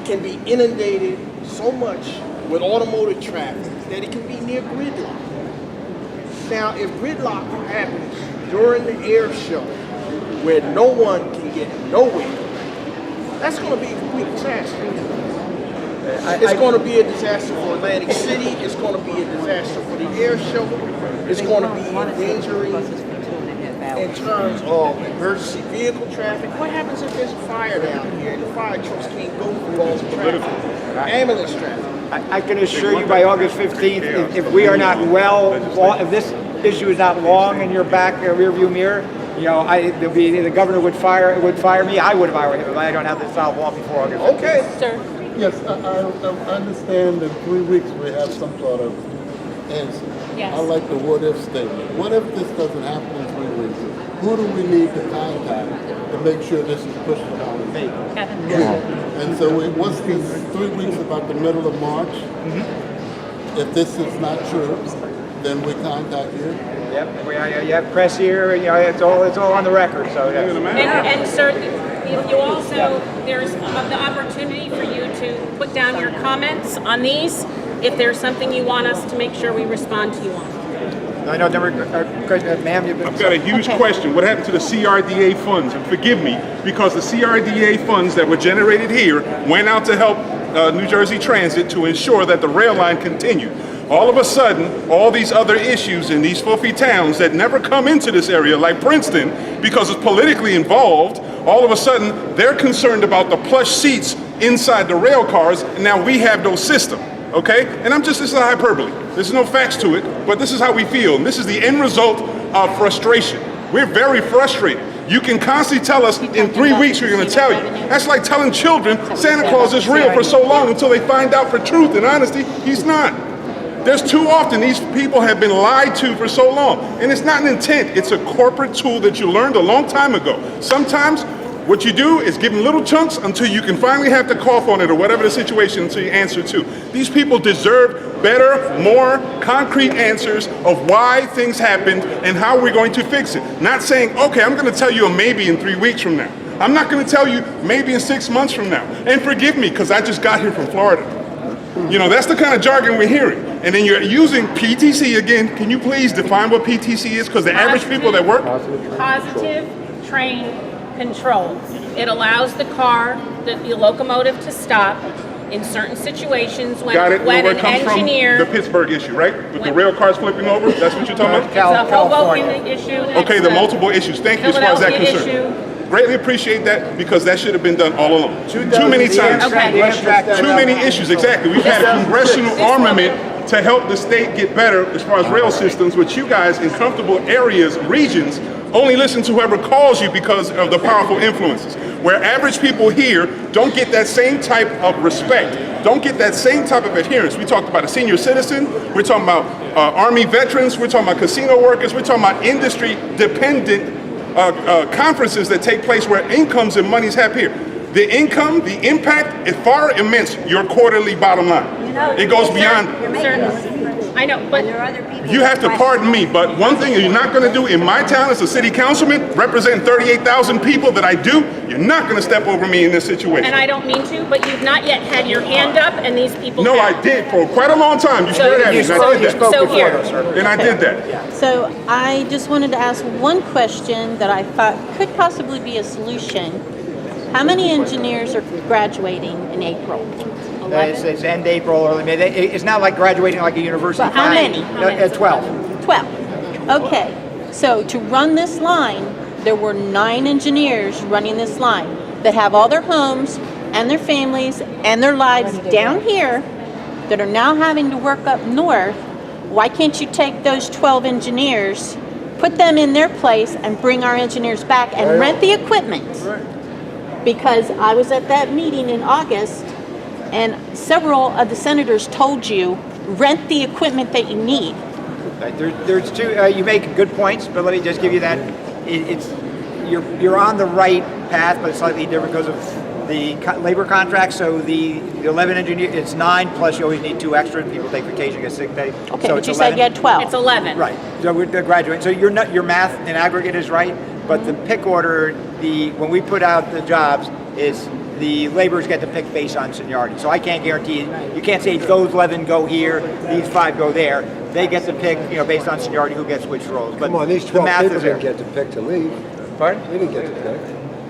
can be inundated so much with automotive traffic that it can be near gridlock. Now, if gridlock happens during the air show where no one can get nowhere, that's going to be a complete disaster. It's going to be a disaster for Atlantic City. It's going to be a disaster for the air show. It's going to be endangering in terms of emergency vehicle traffic. What happens if there's a fire down here and the fire trucks can't go through all the traffic? Ambulance traffic. I can assure you by August 15th, if we are not if this issue is not long in your back rearview mirror, the governor would fire me. I would fire him if I don't have this solved long before August 15th. Okay. Sir. Yes, I understand in 3 weeks we have some sort of answer. Yes. I like the what if statement. What if this doesn't happen in 3 weeks? Who do we need to contact to make sure this is pushed along? And so what's this 3 weeks about the middle of March? If this is not true, then we contact you. Yep, you have press here, it's all on the record, so yeah. And sir, you also, there's the opportunity for you to put down your comments on these if there's something you want us to make sure we respond to you on. Ma'am, I've got a huge question. What happened to the CRDA funds? And forgive me, because the CRDA funds that were generated here went out to help New Jersey Transit to ensure that the rail line continued. All of a sudden, all these other issues in these fluffy towns that never come into this area, like Princeton, because it's politically involved, all of a sudden, they're concerned about the plush seats inside the rail cars, and now we have no system, okay? And this is a hyperbole. There's no facts to it, but this is how we feel, and this is the end result of frustration. We're very frustrated. You can constantly tell us in 3 weeks we're going to tell you. That's like telling children Santa Claus is real for so long until they find out for truth and honesty, he's not. There's too often these people have been lied to for so long. And it's not an intent, it's a corporate tool that you learned a long time ago. Sometimes what you do is give them little chunks until you can finally have to cough on it or whatever the situation until you answer to. These people deserve better, more concrete answers of why things happened and how we're going to fix it. Not saying, okay, I'm going to tell you a maybe in 3 weeks from now. I'm not going to tell you maybe in 6 months from now. And forgive me, because I just got here from Florida. That's the kind of jargon we're hearing. And then you're using PTC again. Can you please define what PTC is? Because the average people that work... Positive train control. It allows the car, the locomotive to stop in certain situations when Got it. when Where an it comes engineer... from the Pittsburgh issue, right? With the rail cars flipping over? That's what you're talking about? It's a Hoboken issue. Okay, the multiple issues. Thank you as far as that Philadelphia concerned. Greatly appreciate that because that should have been done all along. Too many times. Too many issues, exactly. We've had a congressional armament to help the state get better as far as rail systems, which you guys in comfortable areas, regions, only listen to whoever calls you because of the powerful influences. Where average people here don't get that same type of respect, don't get that same type of adherence. We talked about a senior citizen, we're talking about Army veterans, we're talking about casino workers, we're talking about industry-dependent conferences that take place where incomes and monies have here. The income, the impact is far immense, your quarterly bottom line. It goes beyond. I know, but you have to pardon me, but one thing you're not going to do in my town as a city councilman, representing 38,000 people that I do, you're not going to step over me in this situation. And I don't mean to, but you've not yet had your hand up, and these people No, have. I did for quite a long time. You stared at me, and I did that. So here. And I did that. So I just wanted to ask one question that I thought could possibly be a solution. How many engineers are graduating in April? It's end April, early May. It's not like graduating like a university. But how many? 12. 12. Okay. So to run this line, there were 9 engineers running this line that have all their homes and their families and their lives down here that are now having to work up north. Why can't you take those 12 engineers, put them in their place, and bring our engineers back and rent the equipment? Because I was at that meeting in August, and several of the senators told you, rent the equipment that you need. Right. There's two. You make good points, but let me just give you that. You're on the right path, but it's slightly different because of the labor contract. So the 11 engineers, it's 9 plus you always need 2 extra. People take vacation, get sick day. Okay, so but you said you had 12. It's 11. Right. So we're graduating. So your math in aggregate is right, but the pick order, when we put out the jobs, is the laborers get to pick based on seniority. So I can't guarantee you can't say those 11 go here, these 5 go there. They get to pick, based on seniority, who gets which roles. But Come on, these the 12 math people is there. didn't get to pick to leave. Pardon? They didn't get to pick.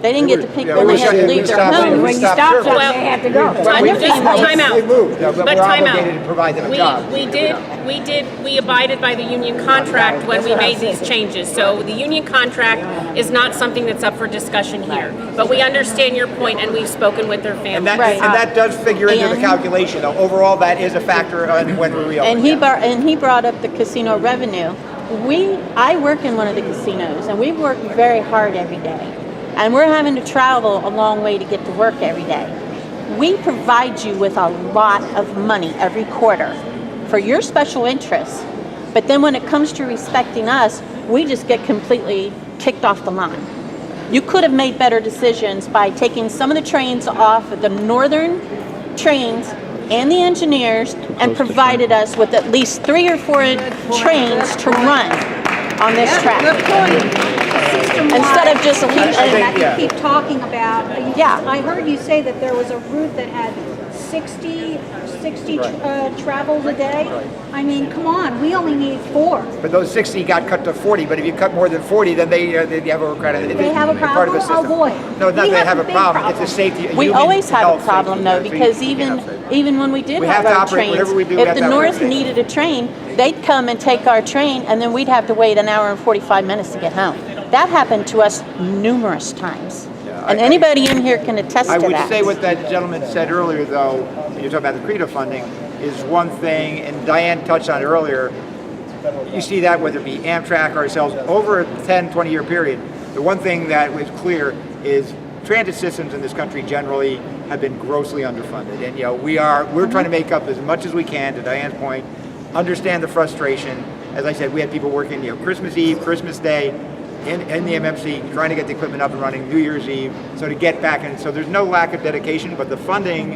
They didn't get to pick Yeah, when we they had to stopped- leave we their stopped- home. we When you stopped stop serving. something, they have to go. Time out. They moved, but But we're time out. obligated to provide them a job. We abided by the union contract when we made these changes. So the union contract is not something that's up for discussion here. But we understand your point, and we've spoken with their And families. that does figure into the And- calculation. Though overall, that is a factor on when we reopen. And he brought up the casino revenue. I work in one of the casinos, and we work very hard every day. And we're having to travel a long way to get to work every day. We provide you with a lot of money every quarter for your special interests. But then when it comes to respecting us, we just get completely kicked off the line. You could have made better decisions by taking some of the trains off of the northern trains and the engineers and provided us with at least 3 or 4 trains to run on this track. Instead of just keep talking about. Yeah. I heard you say that there was a route that had 60 travels a day. I mean, come on, we only need 4. But those 60 got cut to 40. But if you cut more than 40, then they have overcredit. They have a Part of the problem? system. Oh, boy. No, not We they have have a a big problem. problem. It's a safety. We human always have a health problem safety, though, so because you can't say that. even when we did We have have to our operate, trains, whatever we do, we if have the to operate North safe. needed a train, they'd come and take our train, and then we'd have to wait an hour and 45 minutes to get home. That happened to us numerous times. And anybody in here can attest I to would that. say what that gentleman said earlier, though, when you're talking about the CREDO funding, is one thing, and Diane touched on it earlier. You see that whether it be Amtrak or ourselves over a 10, 20-year period. The one thing that was clear is transit systems in this country generally have been grossly underfunded, and we're trying to make up as much as we can. To Diane's point, understand the frustration. As I said, we had people working Christmas Eve, Christmas Day, in the MMC, trying to get the equipment up and running, New Year's Eve, so to get back in. So there's no lack of dedication, but the funding,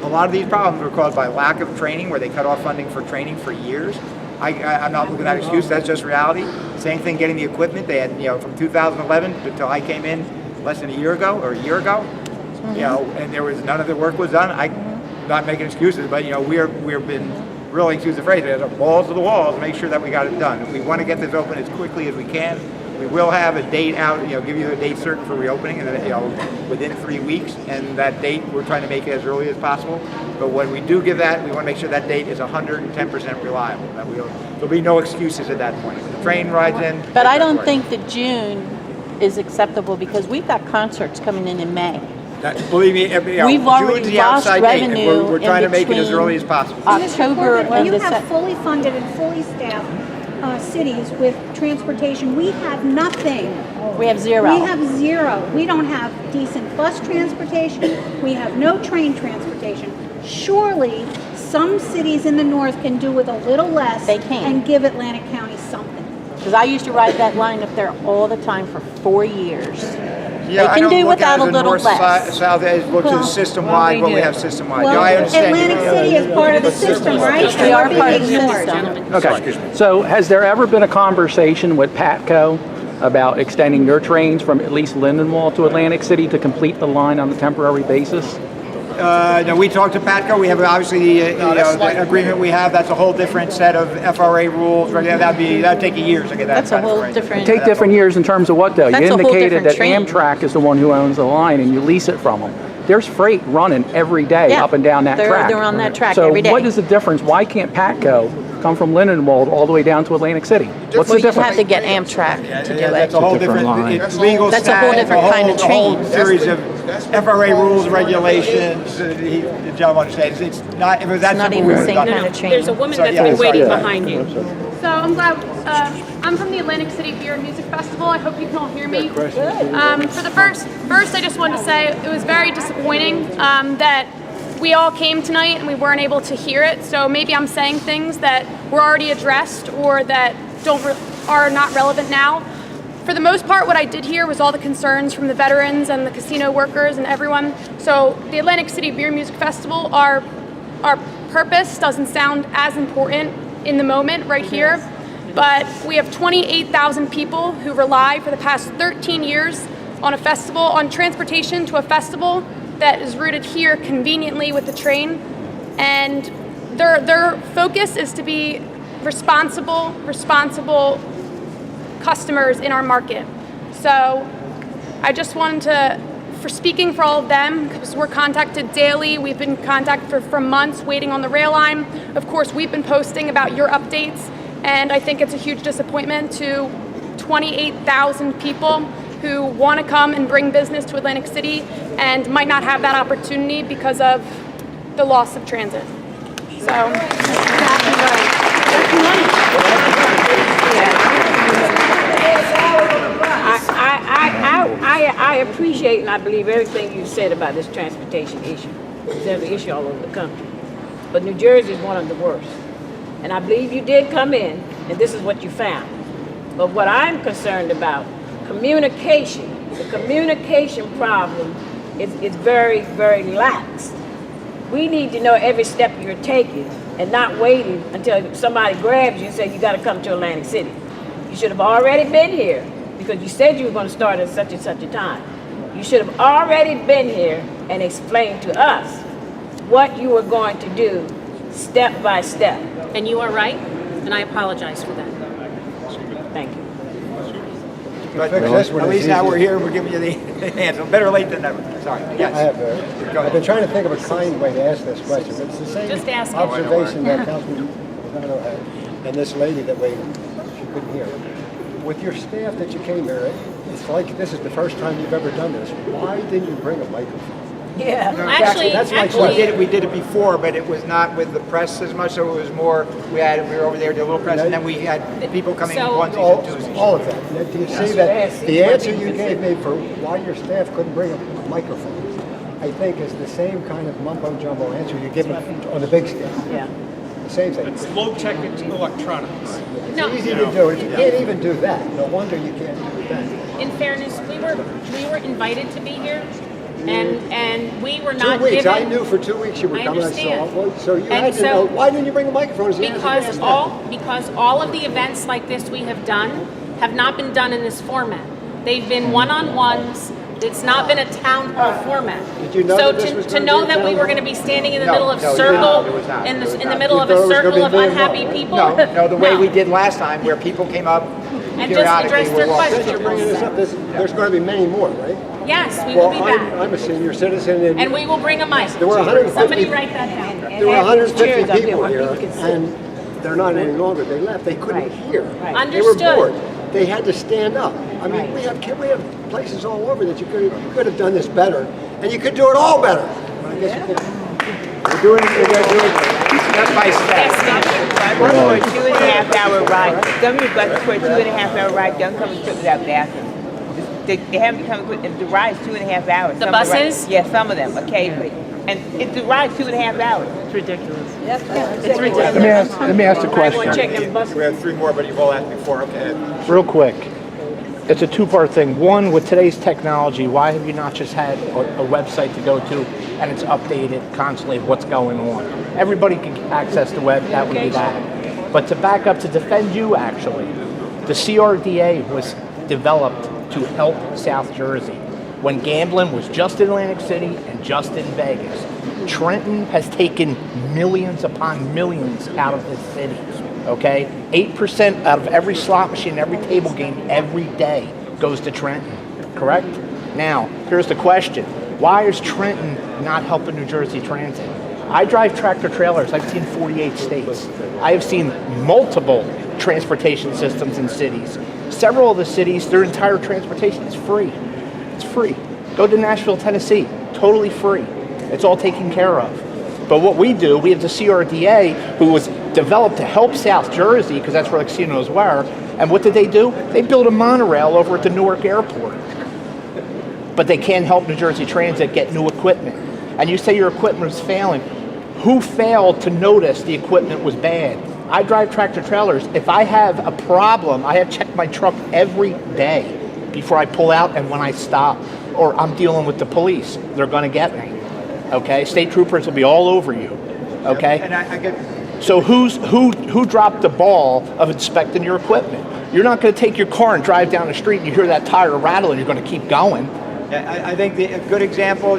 a lot of these problems were caused by lack of training, where they cut off funding for training for years. I'm not looking at that excuse, that's just reality. Same thing getting the equipment. They had, from 2011 until I came in less than a year ago, and there was none of the work was done. I'm not making excuses, but we've been really, excuse the phrase, balls to the walls to make sure that we got it done. We want to get this open as quickly as we can. We will have a date out, give you a date certain for reopening, and within 3 weeks. And that date, we're trying to make it as early as possible. But when we do give that, we want to make sure that date is 110% reliable. That there'll be no excuses at that point. When the train rides in. But I don't think that June is acceptable because we've got concerts coming in May. Believe me, We've already June's the lost outside date, and revenue we're trying to make it as in early as possible. October Corbett, and you December. have fully funded and fully staffed cities with transportation. We have nothing. We have 0. We have 0. We don't have decent bus transportation. We have no train transportation. Surely some cities in the north can do with a little less and give Atlantic County something. Because I used to ride that line up there all the time for 4 years. Yeah, they can do without a little north, less. South, look to the system-wide, what we have system-wide. Well, I understand. Atlantic City is part of the system, right? We are part of the Being system. ignored. Okay, so has there ever been a conversation with Patco about extending your trains from at least Lindenwood to Atlantic City to complete the line on a temporary basis? No, we talked to Patco. We have obviously the agreement we have. That's a whole different set of FRA rules. That'd take years to get that. That's a whole different. Take different years in terms of what though? That's You a whole indicated different that train. Amtrak is the one who owns the line and you lease it from them. there's freight running every day Yeah. up and down that They're- track. they're on that track so every day. what is the difference? Why can't Patco come from Lindenwold all the way down to Atlantic City? What's Well, the you'd difference? have to get Amtrak to do it. That's a whole different, it's legal That's a whole status, different kind of a whole train. series of FRA rules, regulations, the gentleman understands, it's not, if it was that not simple, even we the would've same done kind it. of train. There's a woman Sorry, that's been yeah, waiting sorry. behind you. So I'm glad, I'm from the Atlantic City Beer and Music Festival. I hope you can all hear me. For the first, I just wanted to say it was very disappointing that we all came tonight and we weren't able to hear it. So maybe I'm saying things that were already addressed or that are not relevant now. For the most part, what I did hear was all the concerns from the veterans and the casino workers and everyone. So the Atlantic City Beer and Music Festival, our purpose doesn't sound as important in the moment right here, but we have 28,000 people who rely for the past 13 years on a festival, on transportation to a festival that is rooted here conveniently with the train, and their focus is to be responsible customers in our market. So I just wanted to, for speaking for all of them, because we're contacted daily, we've been contacted for months waiting on the rail line. Of course, we've been posting about your updates, and I think it's a huge disappointment to 28,000 people who want to come and bring business to Atlantic City and might not have that opportunity because of the loss of transit. So, I appreciate and I believe everything you said about this transportation issue. There's an issue all over the country. But New Jersey is one of the worst. And I believe you did come in and this is what you found. But what I'm concerned about, communication. The communication problem is very, very lax. We need to know every step you're taking and not waiting until somebody grabs you and says you got to come to Atlantic City. You should have already been here because you said you were going to start at such and such a time. You should have already been here and explained to us what you were going to do step by step. And you are right, and I apologize for that. Thank you. But at least now we're here, we're giving you the answer. Better late than never. Sorry. Yes. I've been trying to think of a kind way to ask this question, but it's the same Just ask it. observation that Councilman Lozano had, and this lady that waited, she couldn't hear. With your staff that you came here, it's like this is the first time you've ever done this. Why didn't you bring a microphone? Yeah. No, Actually- that's my question. We did it before, but it was not with the press as much, so it was more, we were over there, did a little press, and then we had people coming in onesies and twosies. All of that. Do you see that the answer you gave me for why your staff couldn't bring a microphone, I think is the same kind of mumbo jumbo answer you give on the big stage. Yeah. The same thing. It's low-tech electronics. It's No. easy to do. If you can't even do that, no wonder you can't do that. In fairness, we were invited to be here, and we were not 2 weeks. given. I knew for 2 weeks you were I coming. understand. So you And had to so- know. Why didn't you bring a microphone? Because all of the events like this we have done have not been done in this format. They've been one-on-ones. It's not been a town hall format. Did you know So that this was to gonna know be a that we town were hall? going to be standing in the No, middle of no, circle, it was not. in It was the not. middle You of a thought it was circle gonna of be very unhappy well. people. No, the way No. we did last time, where people came up And just periodically. address their were walking. Since you're bringing this up, there's going to be many more, right? Yes, we will be back. I'm a senior citizen, And we will bring a mic. There were 150 Somebody write that down. there were 150 chairs up there people where here, people can sit. and they're not any longer. They left. They couldn't hear. They Understood. were bored. They had to stand up. I mean, we have places all over that you could have done this better, and you could do it all better. But I guess you couldn't. We're doing it step by step. For a 2.5 hour ride. Some of the buses for a 2.5 hour ride don't come equipped without bathrooms. They haven't come equipped, and the ride's 2.5 hours. The Some of buses? Yeah, some of them, occasionally. And the ride's 2.5 hours. It's ridiculous. It's ridiculous. Let me ask the question. We have three more, but you've all asked before. Okay. Real quick. It's a two-part thing. One, with today's technology, why have you not just had a website to go to and it's updated constantly of what's going on? Everybody can access the web, that would be that. But to back up, to defend you actually, the CRDA was developed to help South Jersey when gambling was just in Atlantic City and just in Vegas. Trenton has taken millions upon millions out of this city. Okay, 8% out of every slot machine, every table game, every day goes to Trenton. Correct? Now, here's the question: Why is Trenton not helping New Jersey Transit? I drive tractor trailers. I've seen 48 states. I have seen multiple transportation systems in cities. Several of the cities, their entire transportation is free. It's free. Go to Nashville, Tennessee, totally free. It's all taken care of. But what we do, we have the CRDA, who was developed to help South Jersey, because that's where the casinos were. And what did they do? They built a monorail over at the Newark Airport. But they can't help New Jersey Transit get new equipment. And you say your equipment was failing. Who failed to notice the equipment was bad? I drive tractor trailers. If I have a problem, I have checked my truck every day before I pull out and when I stop. Or I'm dealing with the police. They're going to get me. Okay? State troopers will be all over you. Okay? And I get. So who dropped the ball of inspecting your equipment? You're not going to take your car and drive down the street and you hear that tire rattle and you're going to keep going. Yeah, I think a good example,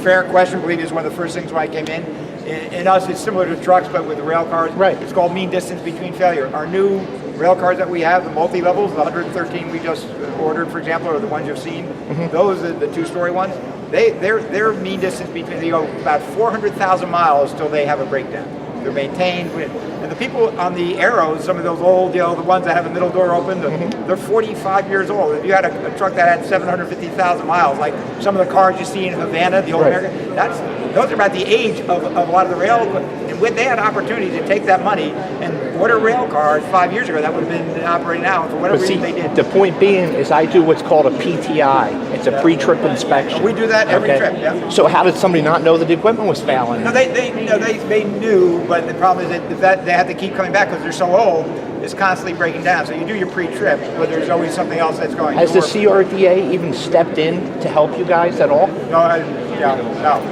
fair question, I believe is one of the first things when I came in. In us, it's similar to trucks, but with the rail cars. Right. It's called mean distance between failure. Our new rail cars that we have, the multi-levels, the 113 we just ordered, for example, or the ones you've seen, those are the two-story ones. Their mean distance between, they go about 400,000 miles till they have a breakdown. They're maintained. And the people on the Arrows, some of those old, the ones that have a middle door open, they're 45 years old. If you had a truck that had 750,000 miles, like some of the cars you see in Havana, the old American, those are about the age of a lot of the rail. And when they had opportunity to take that money and order rail cars 5 years ago, that would have been operating now for whatever reason they did. The point being is I do what's called a PTI. It's a pre-trip inspection. We do that every trip, yeah. So how did somebody not know that the equipment was failing? No, they knew, but the problem is that they have to keep coming back because they're so old. It's constantly breaking down. So you do your pre-trip, but there's always something else that's going. Has the CRDA even stepped in to help you guys at all? No,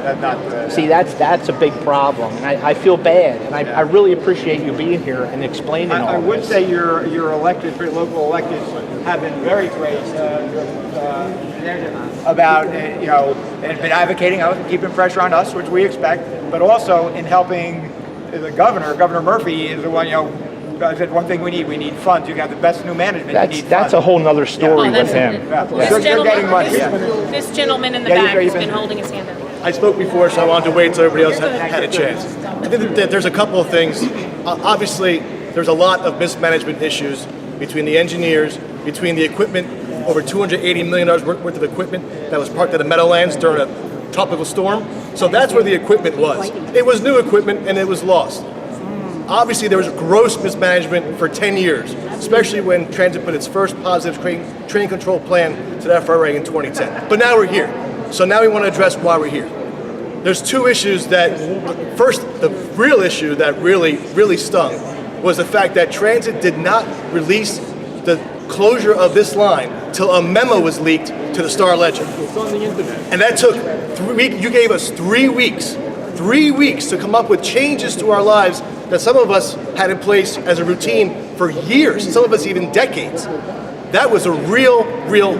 that's not. See, that's a big problem, and I feel bad, and I really appreciate you being here and explaining all this. I would say your elected, your local electeds have been very great about and been advocating, keeping pressure on us, which we expect, but also in helping the governor. Governor Murphy is the one. I said one thing we need funds. You got the best new management. That's a whole nother story with him. This gentleman in the back has been holding his hand up. I spoke before, so I wanted to wait till everybody else had a chance. I think that there's a couple of things. Obviously, there's a lot of mismanagement issues between the engineers, between the equipment, over $280 million worth of equipment that was parked at the Meadowlands during a tropical storm. So that's where the equipment was. It was new equipment and it was lost. Obviously, there was gross mismanagement for 10 years, especially when Transit put its first positive train control plan to the FRA in 2010. But now we're here. So now we want to address why we're here. There's two issues that, first, the real issue that really stung was the fact that Transit did not release the closure of this line till a memo was leaked to the Star Ledger. It's on the internet. And that took 3 weeks. You gave us 3 weeks. 3 weeks to come up with changes to our lives that some of us had in place as a routine for years, some of us even decades. That was a real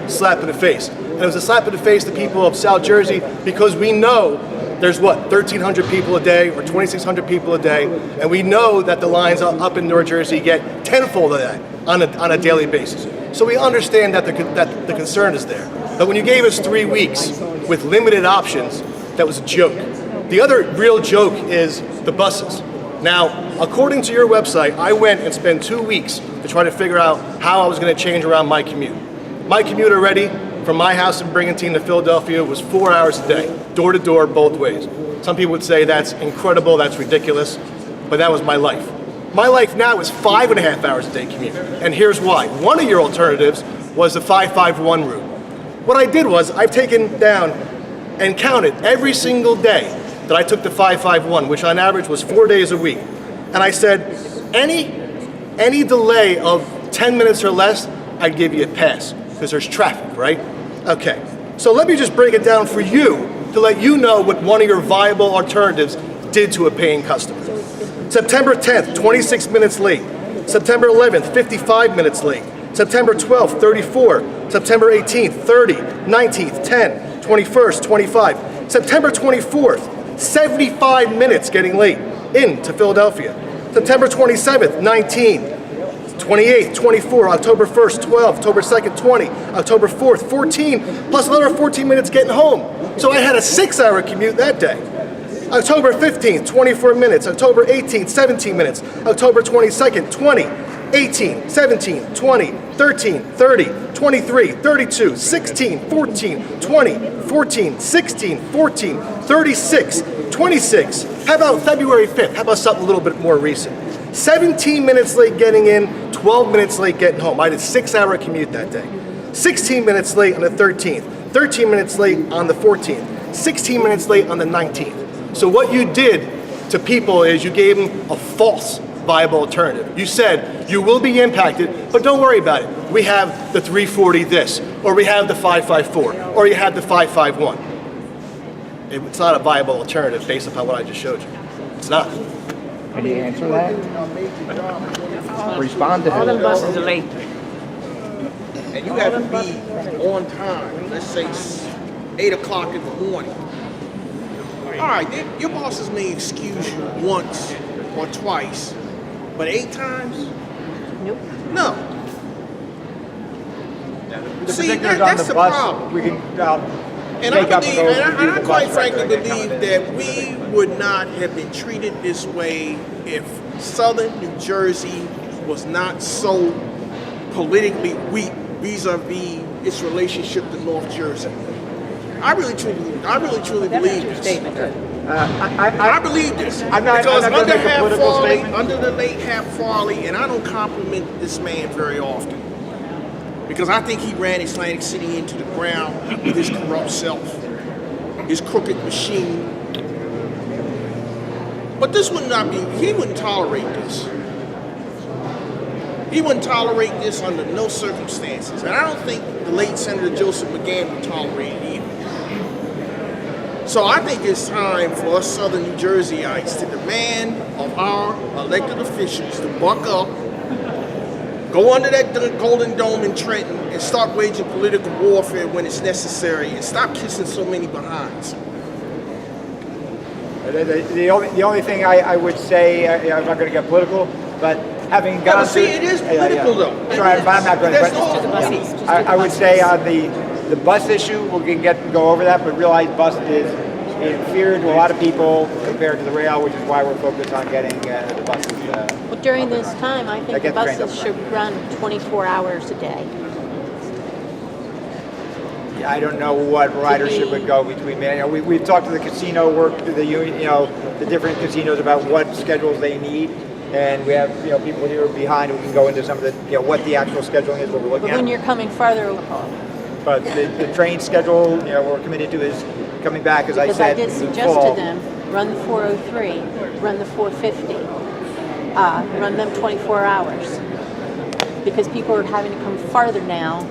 slap in the face. And it was a slap in the face to people of South Jersey because we know there's 1,300 people a day or 2,600 people a day, and we know that the lines up in North Jersey get tenfold of that on a daily basis. So we understand that the concern is there. But when you gave us 3 weeks with limited options, that was a joke. The other real joke is the buses. Now, according to your website, I went and spent 2 weeks to try to figure out how I was going to change around my commute. My commute already from my house in Brigantine to Philadelphia was 4 hours a day, door to door, both ways. Some people would say that's incredible, that's ridiculous, but that was my life. My life now is 5.5 hours a day commute, and here's why. One of your alternatives was the 551 route. What I did was I've taken down and counted every single day that I took the 551, which on average was 4 days a week. And I said, any delay of 10 minutes or less, I'd give you a pass, because there's traffic, right? Okay, so let me just break it down for you to let you know what one of your viable alternatives did to a paying customer. September 10th, 26 minutes late. September 11th, 55 minutes late. September 12th, 34. September 18th, 30. 19th, 10. 21st, 25. September 24th, 75 minutes getting late into Philadelphia. September 27th, 19. 28th, 24, October 1st, 12, October 2nd, 20, October 4th, 14, plus another 14 minutes getting home. So I had a 6-hour commute that day. October 15th, 24 minutes, October 18th, 17 minutes, October 22nd, 20, 18, 17, 20, 13, 30, 23, 32, 16, 14, 20, 14, 16, 14, 36, 26. How about February 5th? How about something a little bit more recent? 17 minutes late getting in, 12 minutes late getting home. I did a 6-hour commute that day. 16 minutes late on the 13th, 13 minutes late on the 14th, 16 minutes late on the 19th. So what you did to people is you gave them a false viable alternative. You said you will be impacted, but don't worry about it. We have the 340 this, or we have the 554, or you have the 551. It's not a viable alternative based upon what I just showed you. It's not. Can you answer that? Respond to All them him. buses are late. And you have to be on time. Let's say 8 o'clock in the morning. All right, your bosses may excuse you once or twice, but 8 times? Nope. No. The See, particulars that's on the the bus, problem. we can And take I up believe, and go. and I quite frankly believe that we would not have been treated this way if Southern New Jersey was not so politically weak vis-a-vis its relationship to North Jersey. I really truly believe this. I believe this I'm not because gonna under make a Hap political Farley, statement. under the late Hap Farley, and I don't compliment this man very often because I think he ran Atlantic City into the ground with his corrupt self, his crooked machine. But this would not be. He wouldn't tolerate this. He wouldn't tolerate this under no circumstances, and I don't think the late Senator Joseph McGann would tolerate it either. So I think it's time for us Southern New Jerseyites to demand of our elected officials to buck up, go under that Golden Dome in Trenton, and start waging political warfare when it's necessary, and stop kissing so many behinds. The only thing I would say, I'm not going to get political, but having Yeah, gone but see, through- it is political though. Sorry, but I'm not going There's to. no- I would say on the bus issue, we can go over that, but realize bus is inferior to a lot of people compared to the rail, which is why we're focused on getting the buses. Well, during this time, I think the get trained buses up. should run 24 hours a day. Yeah, I don't know what ridership would go between. We've talked to the casino work, to the union, the different casinos about what schedules they need. And we have, people here behind who can go into some of the, what the actual scheduling is, what we're But looking when at. you're coming farther, But the train schedule, we're committed to is coming back, as I because said, I did in suggest fall. to them, run the 403, run the 450, run them 24 hours. Because people are having to come farther now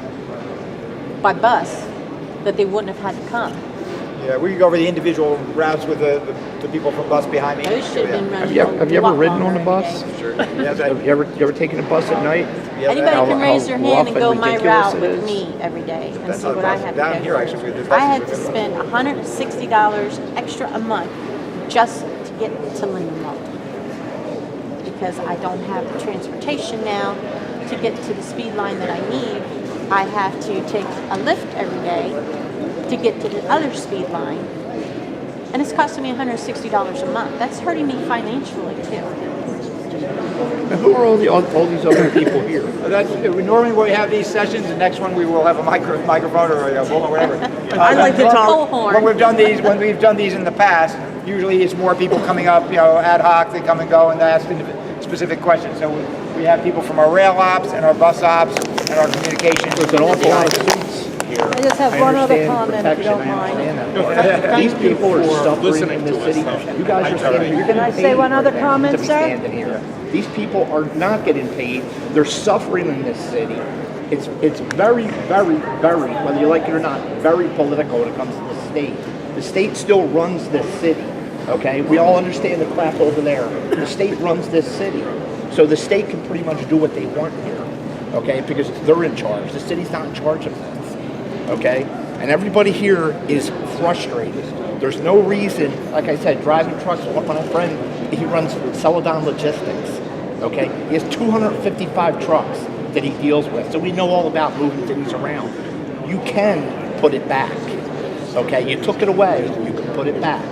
by bus that they wouldn't have had to come. Yeah, we can go over the individual routes with the people from bus behind me. Those should have been running Have you a ever lot ridden on longer a bus? every day. Sure. Have you ever taken a bus at night? Anybody How- can raise their how hand rough and go my ridiculous route it with is? me every day and That's see not what I bus. had to Down go here, through. actually, there's I had buses to with spend $160 extra a month just to get to Lindenwold because I don't have the transportation now to get to the speed line that I need. I have to take a lift every day to get to the other speed line, and it's costing me $160 a month. That's hurting me financially too. Now, who are all these other people here? Normally when we have these sessions, the next one we will have a microphone or a bull or whatever. I like to talk. When we've done these in the past, usually it's more people coming up, ad hoc. They come and go and they ask specific questions. So we have people from our rail ops and our bus ops and our communications. There's an awful lot of seats here. I just have one other comment, if you don't mind. These people are suffering in this city. You guys are standing here. Can I say one other comment, to be sir? standing here. These people are not getting paid. They're suffering in this city. It's very, very, very, whether you like it or not, very political when it comes to the state. The state still runs this city. Okay, we all understand the crap over there. The state runs this city, so the state can pretty much do what they want here. Okay, because they're in charge. The city's not in charge of this. Okay, and everybody here is frustrated. There's no reason, like I said, driving trucks. My friend, he runs Celadon Logistics. Okay, he has 255 trucks that he deals with, so we know all about moving things around. You can put it back. Okay, you took it away, you can put it back.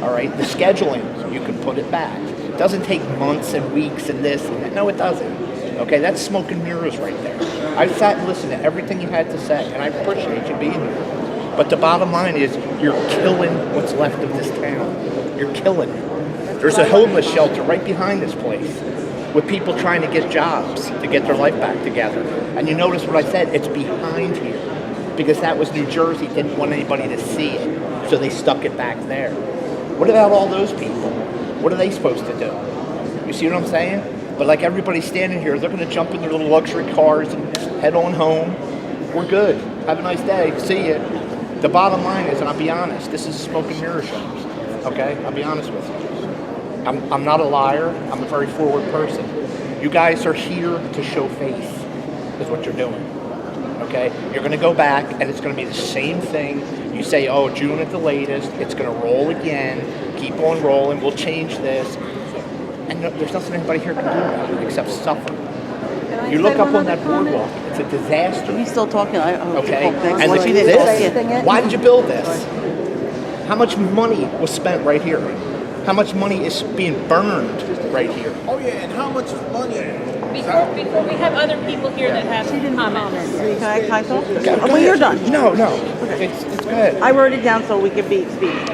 All right, the scheduling, you can put it back. It doesn't take months and weeks and this and that. No, it doesn't. Okay, that's smoke and mirrors right there. I sat and listened to everything you had to say, and I appreciate you being here. But the bottom line is, you're killing what's left of this town. You're killing it. There's a homeless shelter right behind this place with people trying to get jobs to get their life back together. And you notice what I said, it's behind here. Because that was New Jersey, didn't want anybody to see it, so they stuck it back there. What about all those people? What are they supposed to do? You see what I'm saying? But like everybody standing here, they're going to jump in their little luxury cars and head on home. We're good. Have a nice day. See you. The bottom line is, and I'll be honest, this is a smoke and mirror show. Okay? I'll be honest with you. I'm not a liar. I'm a very forward person. You guys are here to show face, is what you're doing. Okay? You're going to go back, and it's going to be the same thing. You say, oh, June at the latest. It's going to roll again. Keep on rolling. We'll change this. And there's nothing anybody here can do about it except suffer. You look up on that boardwalk, it's a disaster. Are you still talking? Okay. And why did you build this? How much money was spent right here? How much money is being burned right here? Oh yeah, and how much money? Before we have other people here that have comments. Can I talk? Okay, Well, you're done. No. It's good. I wrote it down so we could be speaking.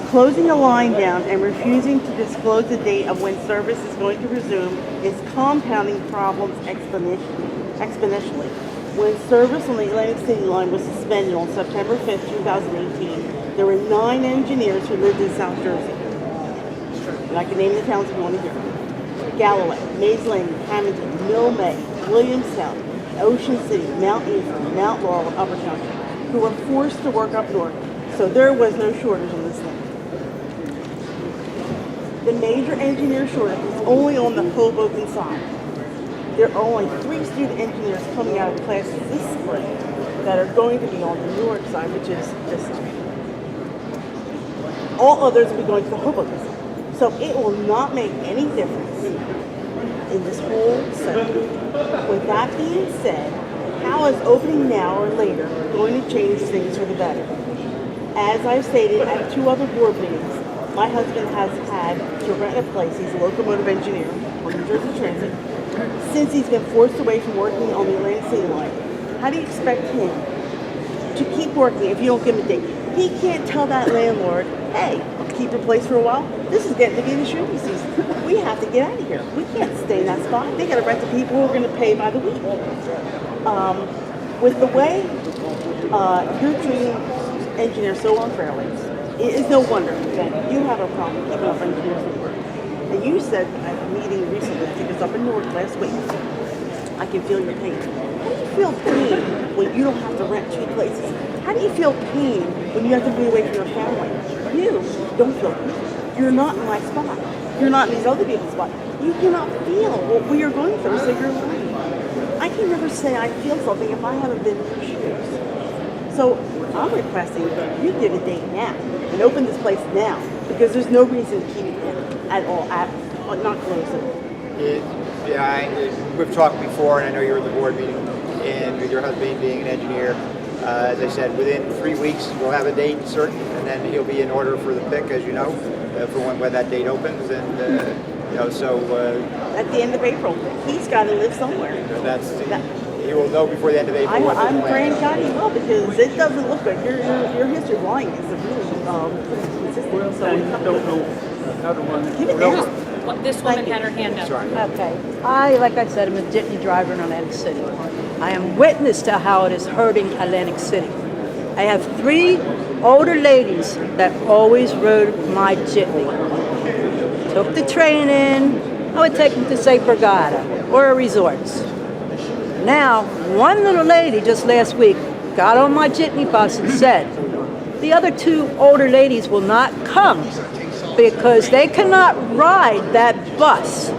Closing a line down and refusing to disclose the date of when service is going to resume is compounding problems exponentially. When service on the Atlantic City line was suspended on September 5th, 2018, there were 9 engineers who lived in South Jersey. And I can name the towns if you want to hear. Galloway, Mays Landing, Hamilton, Mill May, Williamstown, Ocean City, Mount Ephraim, Mount Laurel, and Upper Township, who were forced to work up north. So there was no shortage on this thing. The major engineer shortage is only on the Hoboken side. There are only 3 student engineers coming out of classes this spring that are going to be on the Newark side, which is this side. All others will be going to the Hoboken side. So it will not make any difference in this whole sector. With that being said, how is opening now or later going to change things for the better? As I've stated at 2 other board meetings, my husband has had to rent a place. He's a locomotive engineer on New Jersey Transit. Since he's been forced away from working on the Atlantic City line, how do you expect him to keep working if you don't give him a date? He can't tell that landlord, hey, I'll keep your place for a while. This is getting to be the shooting season. We have to get out of here. We can't stay in that spot. They got to rent to people who are going to pay by the week. With the way you're treating engineers so unfairly, it is no wonder that you have a problem keeping up engineers at work. And you said at a meeting recently, I think it was up in Newark last week, I can feel your pain. How do you feel pain when you don't have to rent 2 places? How do you feel pain when you have to be away from your family? You don't feel pain. You're not in my spot. You're not in these other people's spot. You cannot feel what we are going through, so you're lying. I can never say I feel something if I haven't been in your shoes. So I'm requesting that you give a date now and open this place now, because there's no reason to keep it at all, not close it. We've talked before, and I know you were at the board meeting, and with your husband being an engineer, as I said, within 3 weeks we'll have a date certain, and then he'll be in order for the pick, as you know, for when that date opens, and at the end of April, he's got to live somewhere. He will know before the end of April. I'm praying God he will, because it doesn't look good. Your history of lying is really consistent. So don't know how to run. Keep it down. This woman had her hand up. Okay. Like I said, I'm a jitney driver in Atlantic City. I am witness to how it is hurting Atlantic City. I have 3 older ladies that always rode my jitney. Took the train in, I would take them to, say, Borgata or resorts. Now, one little lady just last week got on my jitney bus and said, the other 2 older ladies will not come because they cannot ride that bus.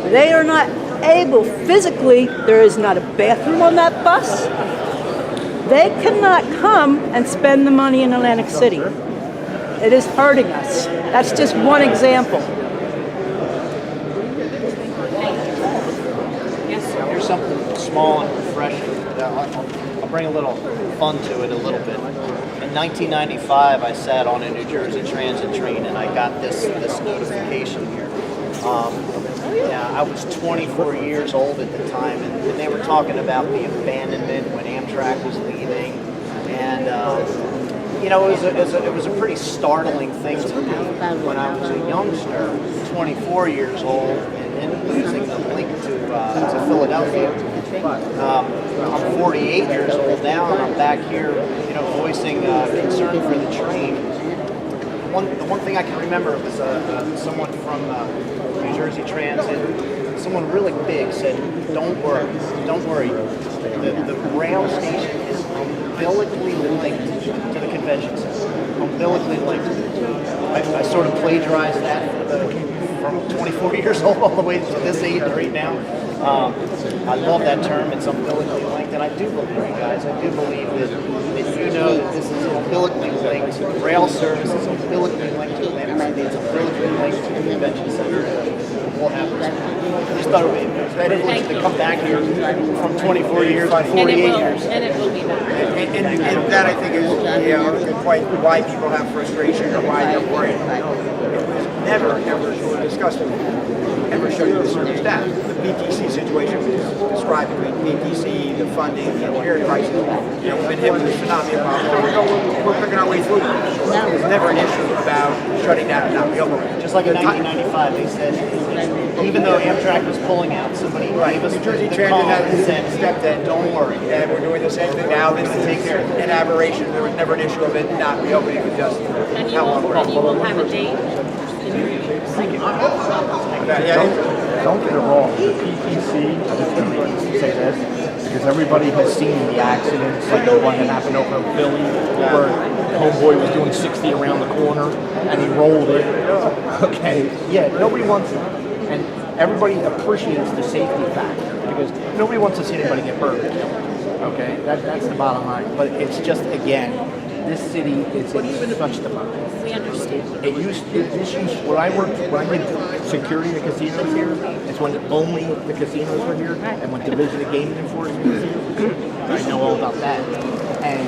They are not able physically, there is not a bathroom on that bus. They cannot come and spend the money in Atlantic City. It is hurting us. That's just one example. small and refreshing. I'll bring a little fun to it a little bit. In 1995, I sat on a New Jersey Transit train and I got this notification here. Yeah, I was 24 years old at the time, and they were talking about the abandonment when Amtrak was leaving, and you know, it was a pretty startling thing to me when I was a youngster, 24 years old, and losing the link to Philadelphia. I'm 48 years old now, and I'm back here, you know, voicing concern for the train. The one thing I can remember was someone from New Jersey Transit, someone really big said, don't worry. The rail station is umbilically linked to the convention center. Umbilically linked. I sort of plagiarized that from 24 years old all the way to this age right now. I love that term. It's umbilically linked, and I do believe you guys. I do believe that you know that this is umbilically linked. Rail service is umbilically linked to Atlantic City. It's umbilically linked to the convention center. What happens? I just thought it would be privilege to come back here from 24 years to 48 years. And it will be back. And that I think is a good point why people have frustration or why they're worried. It was never ever discussed ever showed you the service staff. The PTC situation was described between PTC, the funding, the engineering crisis. You know, we've been hit with this tsunami problem. We're picking our way through it. It was never an issue about shutting down and not reopening. Just like in 1995, they said, even though Amtrak was pulling out, somebody gave us New Jersey the Transit call has and said, stepped in. don't worry. And we're doing the same thing now. This is an aberration. There was never an issue of it not reopening. It was just And you how long will have a date. Thank you. Don't get it wrong. The PTC, I just want to say this, because everybody has seen the accidents, like the one that happened over in Philly, where homeboy was doing 60 around the corner and he rolled it. Okay, yeah, nobody wants it. And everybody appreciates the safety factor, because nobody wants to see anybody get hurt. Okay, that's the bottom line. But it's just, again, this city is in such demand. We understand. When I did security in the casinos here, it's when only the casinos were here, and when Division of Gaming Enforcement was here. I know all about that. And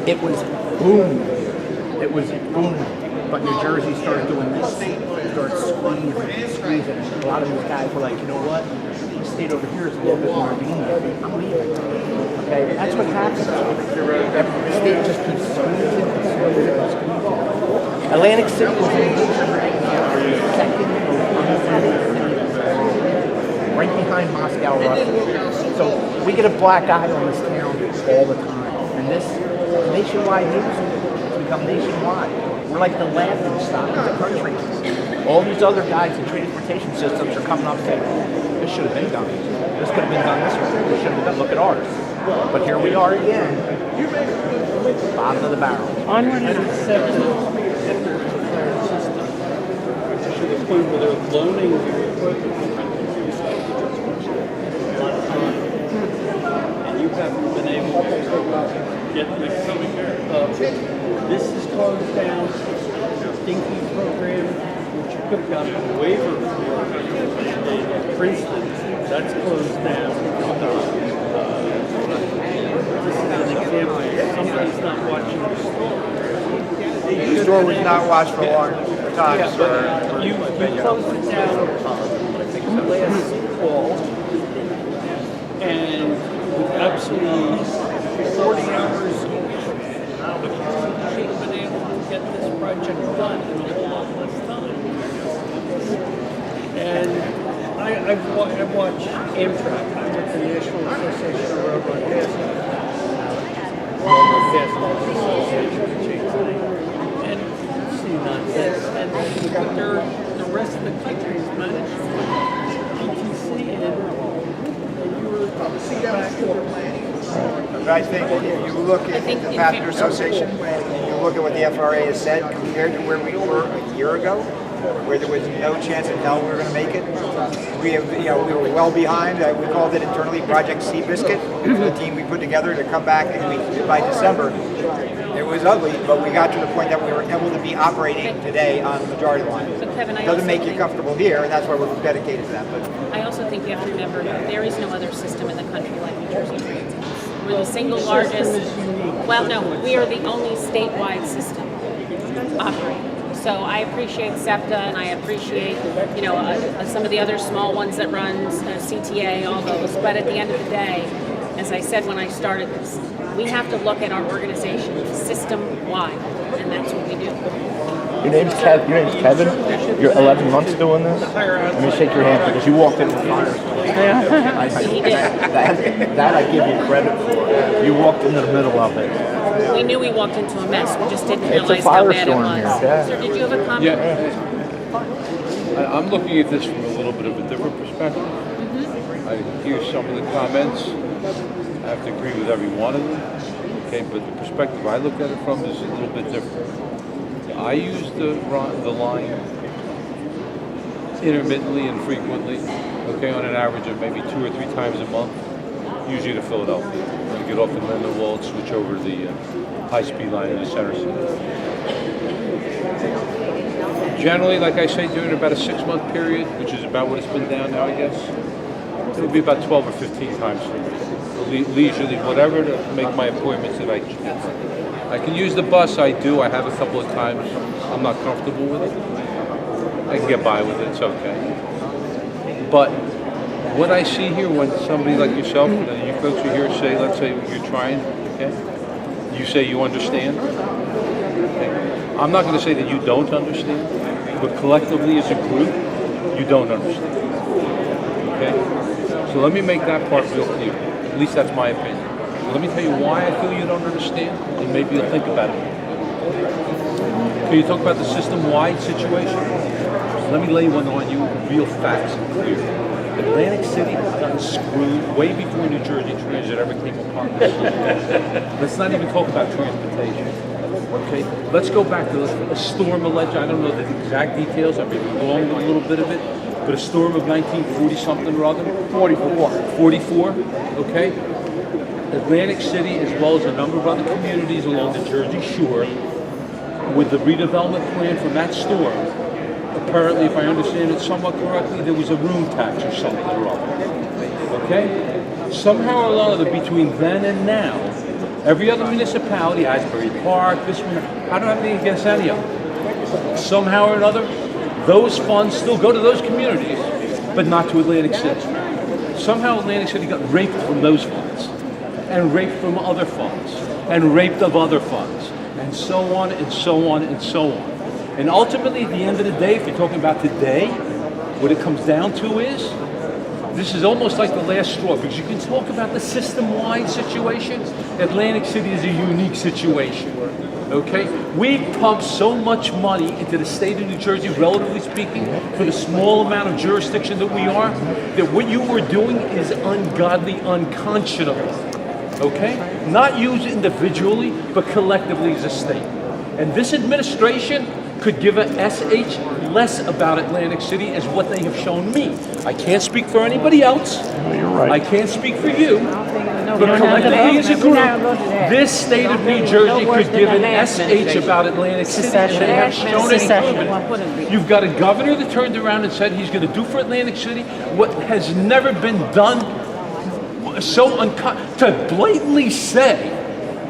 it was boom. It was boom. But New Jersey started doing this. Started squeezing. And a lot of these guys were like, you know what? The state over here is a little bit more lenient. I'm leaving. Okay, that's what happens. The state just keeps squeezing. Atlantic City was right behind Moscow, Russia. So we get a black eye on this town all the time. And this nationwide news has become nationwide. We're like the laughing stock of the country. All these other guys in transportation systems are coming up saying, this should have been done. This could have been done this way. This should have been done. Look at ours. But here we are again, bottom of the barrel. Onward. To the point where they're loaning equipment and you haven't been able to get the equipment. This is closed down. Dinky program, which you could have gotten a waiver for. Princeton, that's closed down. This is an example. Somebody's not watching the store. The store was not watched for long time. Yeah, but you closed it down last fall, and with absolutely 40 hours, should have been able to get this project done in a lot less time. And I watch Amtrak. I'm with the National Association of Railroad Gas Association, and see nonsense. And the rest of the country is managed PTC, and you were back in the plan. But I think if you look at the Passenger Association, and you look at what the FRA has said compared to where we were a year ago, where there was no chance in hell we were going to make it, we were well behind. We called it internally Project Seabiscuit. The team we put together to come back, and by December, it was ugly, but we got to the point that we were able to be operating today on the majority of the lines. But Kevin, I Doesn't also make you think- comfortable here, and that's why we're dedicated to that. But I also think you have to remember there is no other system in the country like New Jersey Transit. We're the single largest. Well, no, we are the only statewide system operating. So I appreciate SEPTA and I appreciate, some of the other small ones that runs CTA, all those. But at the end of the day, as I said when I started this, we have to look at our organization system-wide, and that's what we do. Your name's Kevin. You're 11 months doing this. Let me shake your hand because you walked in with fire. That I give you credit for. You walked into the middle of it. We knew we walked into a mess. We just didn't It's a realize how bad it firestorm was. here, yeah. Sir, did you have a comment? Yeah. I'm looking at this from a little bit of a different perspective. I hear some of the comments. I have to agree with every one of them. Okay, but the perspective I look at it from is a little bit different. I use the line intermittently and frequently, okay, on an average of maybe 2 or 3 times a month, usually to Philadelphia. I get off in Lindenwold and switch over to the high-speed line in the center city. Generally, like I say, during about a 6-month period, which is about what it's been down now, I guess, it'll be about 12 or 15 times for me. Leisurely, whatever, to make my appointments that I can. I can use the bus, I do. I have a couple of times. I'm not comfortable with it. I can get by with it, it's okay. But what I see here when somebody like yourself, you folks are here, say, let's say you're trying, okay? You say you understand. Okay. I'm not going to say that you don't understand, but collectively as a group, you don't understand. Okay? So let me make that part real clear. At least that's my opinion. Let me tell you why I feel you don't understand, and maybe you'll think about it. Can you talk about the system-wide situation? Let me lay one on you, real facts and clear. Atlantic City got screwed way before New Jersey Transit ever came upon the scene. Let's not even talk about transportation. Okay, let's go back to a storm alleged. I don't know the exact details. I may be wrong with a little bit of it, but a storm of 1940-something or other. 44. Okay. Atlantic City, as well as a number of other communities along the Jersey Shore, with the redevelopment plan from that storm, apparently, if I understand it somewhat correctly, there was a room tax or something or other. Okay? Somehow or another, between then and now, every other municipality, Asbury Park, this one, I don't have anything against any of them. Somehow or another, those funds still go to those communities, but not to Atlantic City. Somehow Atlantic City got raped from those funds, and raped from other funds, and raped of other funds, and so on, and so on, and so on. And ultimately, at the end of the day, if you're talking about today, what it comes down to is, this is almost like the last straw, because you can talk about the system-wide situation. Atlantic City is a unique situation, okay? We pump so much money into the state of New Jersey, relatively speaking, for the small amount of jurisdiction that we are, that what you were doing is ungodly, unconscionable, okay? Not used individually, but collectively as a state. And this administration could give a SH less about Atlantic City as what they have shown me. I can't speak for anybody else. You're right. I can't speak for you. But collectively as a group, this state of New Jersey could give an SH about Atlantic City, and they have shown it. You've got a governor that turned around and said he's going to do for Atlantic City what has never been done, to blatantly say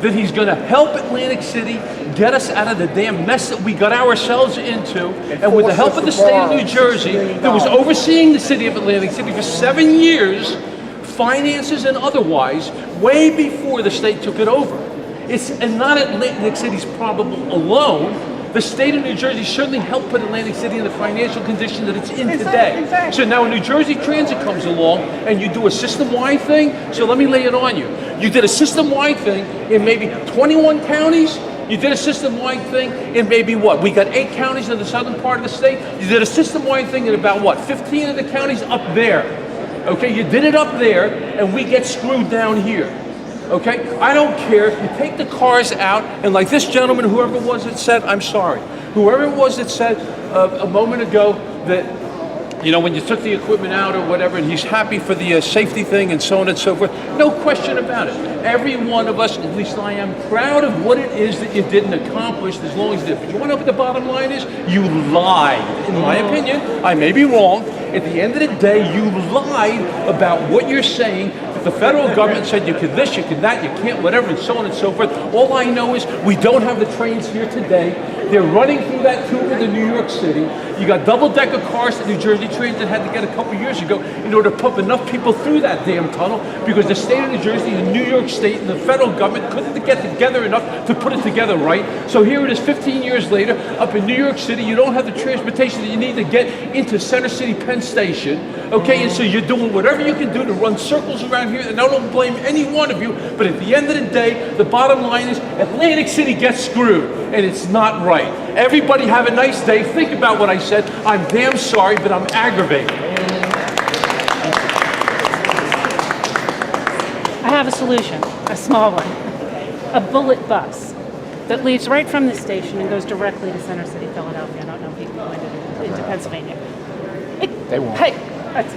that he's going to help Atlantic City get us out of the damn mess that we got ourselves into, and with the help of the state of New Jersey, that was overseeing the city of Atlantic City for 7 years, finances and otherwise, way before the state took it over. It's not Atlantic City's problem alone. The state of New Jersey certainly helped put Atlantic City in the financial condition that it's in today. So now when New Jersey Transit comes along and you do a system-wide thing, so let me lay it on you. You did a system-wide thing in maybe 21 counties. You did a system-wide thing in maybe what? We got 8 counties in the southern part of the state. You did a system-wide thing in about what? 15 of the counties up there. Okay, you did it up there and we get screwed down here. Okay, I don't care if you take the cars out, and like this gentleman, whoever it was that said, I'm sorry, whoever it was that said a moment ago that, when you took the equipment out or whatever, and he's happy for the safety thing and so on and so forth, no question about it. every one of us, at least I am, proud of what it is that you didn't accomplish as long as you did. But you want to know what the bottom line is? You lied. In my opinion, I may be wrong. At the end of the day, you lied about what you're saying. The federal government said you could this, you could that, you can't, whatever, and so on and so forth. All I know is we don't have the trains here today. They're running through that tube into New York City. You got double-decker cars that New Jersey Transit had to get a couple years ago in order to pump enough people through that damn tunnel because the state of New Jersey and New York State and the federal government couldn't get together enough to put it together right. So here it is 15 years later, up in New York City, you don't have the transportation that you need to get into Center City Penn Station, okay? And so you're doing whatever you can do to run circles around here, and I don't blame any one of you, but at the end of the day, the bottom line is Atlantic City gets screwed, and it's not right. Everybody have a nice day. Think about what I said. I'm damn sorry, but I'm aggravated. I have a solution, a small one. A bullet bus that leaves right from the station and goes directly to Center City, Philadelphia. I don't know if people go into Pennsylvania. They won't. Hey,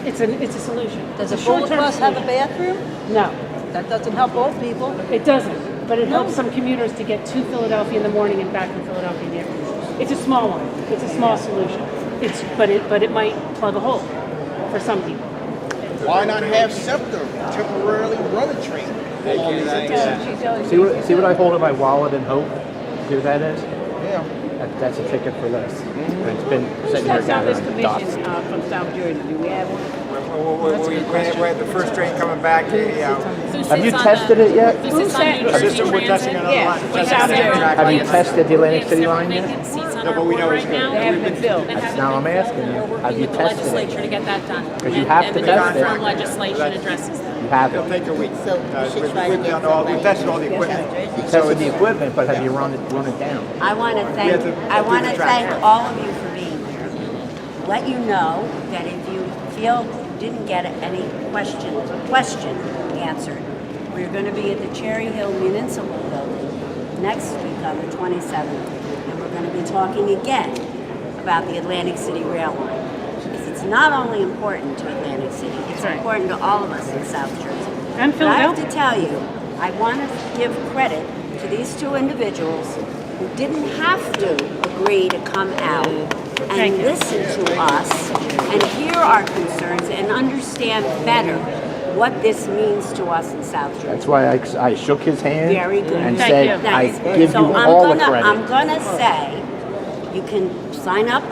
it's a solution. Does a It's bullet short-term bus have a solution. bathroom? No. That doesn't help old people. It doesn't, but it helps some commuters to get to Philadelphia in the morning and back from Philadelphia in the afternoon. It's a small one. It's a small solution. But it might plug a hole for some people. Why not have SEPTA temporarily run a train along these intersections? See what I hold in my wallet and hope? See what that is? Yeah. That's a ticket for this. And it's been Who's sitting here next on this gathering commission dust. from South Jersey? Do we have one? We have the first train coming back. Have you tested it yet? Who sat The system we're testing it on the line. Have you tested the Atlantic City line yet? No, but we know it's They haven't been built. Now I'm asking you, have you With the tested legislature it? to get that done. Because you have And to the test uniform it. legislation addresses that. You have It'll it. take a week. We tested all the equipment. You tested the equipment, but have you run it down? I want to have to thank all of you for being here. Let you know that if you feel you didn't get any question answered, we're going to be at the Cherry Hill Municipal Building next week on the 27th, and we're going to be talking again about the Atlantic City Rail Line. Because it's not only important to Atlantic City, it's important to all of us in South Jersey. And But I have Philadelphia. to tell you, I want to give credit to these two individuals who didn't have to agree to come out and listen to us and hear our concerns and understand better what this means to us in South Jersey. That's why I shook his hand Very good. and Thank said, you. I Nice. give So you all the credit. I'm gonna say, you can sign up,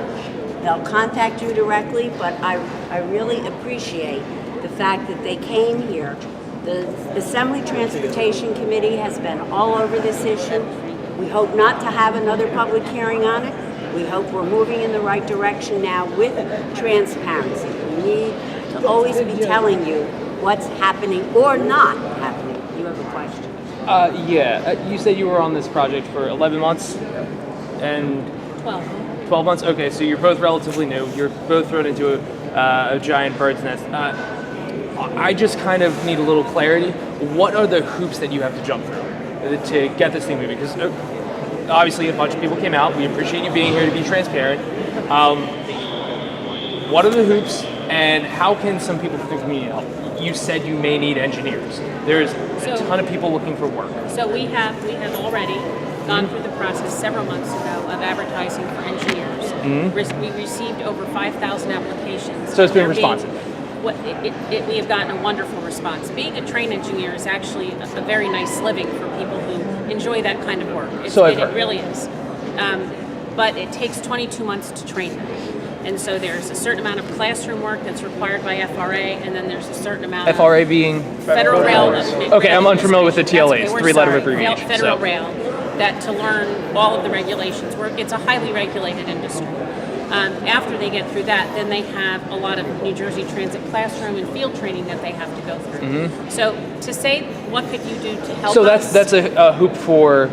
they'll contact you directly, but I really appreciate the fact that they came here. The Assembly Transportation Committee has been all over this issue. We hope not to have another public hearing on it. We hope we're moving in the right direction now with transparency. We need to always be telling you what's happening or not happening. You have a question? You said you were on this project for 11 months and 12 months? Okay, so you're both relatively new. You're both thrown into a giant bird's nest. I just kind of need a little clarity. What are the hoops that you have to jump through to get this thing moving? Because obviously a bunch of people came out. We appreciate you being here to be transparent. What are the hoops and how can some people from the community help? You said you may need engineers. There's a ton of people looking for work. So we have already gone through the process several months ago of advertising for engineers. We received over 5,000 applications. So it's been They're responsive. We have gotten a wonderful response. Being a train engineer is actually a very nice living for people who enjoy that kind of work. It really is. But it takes 22 months to train them. And so there's a certain amount of classroom work that's required by FRA, and then there's a certain amount of FRA being? Federal Rail. Okay, I'm unfamiliar with the TLAs, We're three-letter sorry. abbreviation. Federal so. Rail, that to learn all of the regulations. It's a highly regulated industry. After they get through that, then they have a lot of New Jersey Transit classroom and field training that they have to go through. So to say, what could you do to help So us? that's a hoop for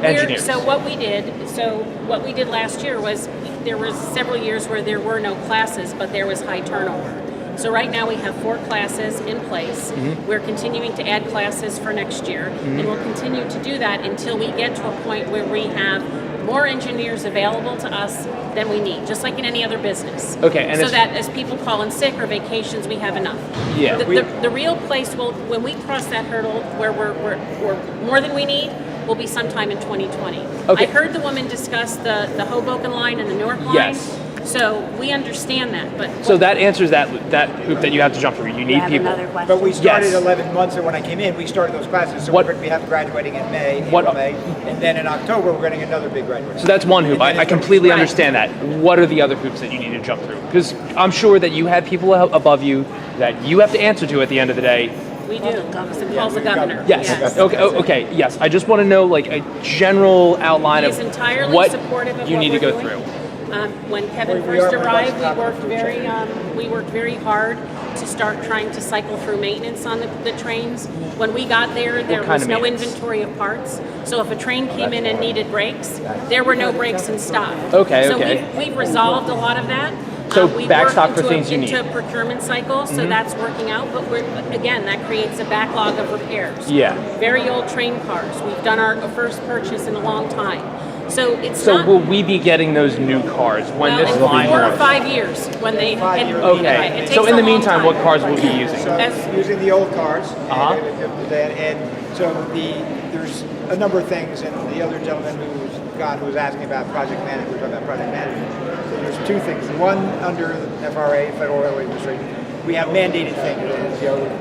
engineers. So what we did last year was there was several years where there were no classes, but there was high turnover. So right now we have 4 classes in place. We're continuing to add classes for next year, and we'll continue to do that until we get to a point where we have more engineers available to us than we need, just like in any other business. Okay, and so it's- that as people call in sick or vacations, we have enough. Yeah. The real place will, when we cross that hurdle where we're more than we need, will be sometime in 2020. Okay. I heard the woman discuss the Hoboken line and the Newark line. Yes. So we understand that, but So that answers that hoop that you have to jump through. You need people. But we started Yes. 11 months, and when I came in, we started those classes. So What- we're going to have graduating in May, What- April, May, and then in October we're getting another big graduation. So that's one hoop. I completely Right. understand that. What are the other hoops that you need to jump through? Because I'm sure that you have people above you that you have to answer to at the end of the day. we do. It calls the governor. Yes. Okay. Okay. Yes. I just want to know like a general outline He of is entirely what supportive of you what need to we're go doing. through. When Kevin We first are arrived, providing we worked very hard to start trying to cycle through maintenance on the trains. When we got there kind was of no maintenance? inventory of parts. So if a train came in and needed brakes, there were no brakes in stock. Okay, So okay. we've resolved a lot of that. So We back worked stock for into things you into need. a procurement cycle, so Mhm. that's working out. But again, that creates a backlog of repairs. Yeah. Very old train cars. We've done our first purchase in a long time. So it's So not. will we be getting those new cars when Well, this in line 4 or works? 5 years when they. and- Okay. it So takes in a the long meantime, time. what cars will we be using? So using the old cars, Uh-huh. and so there's a number of things, and the other gentleman who was asking about project management, we're talking about project management. So there's two things. One, under the FRA, Federal Railway Administration, we have mandated things,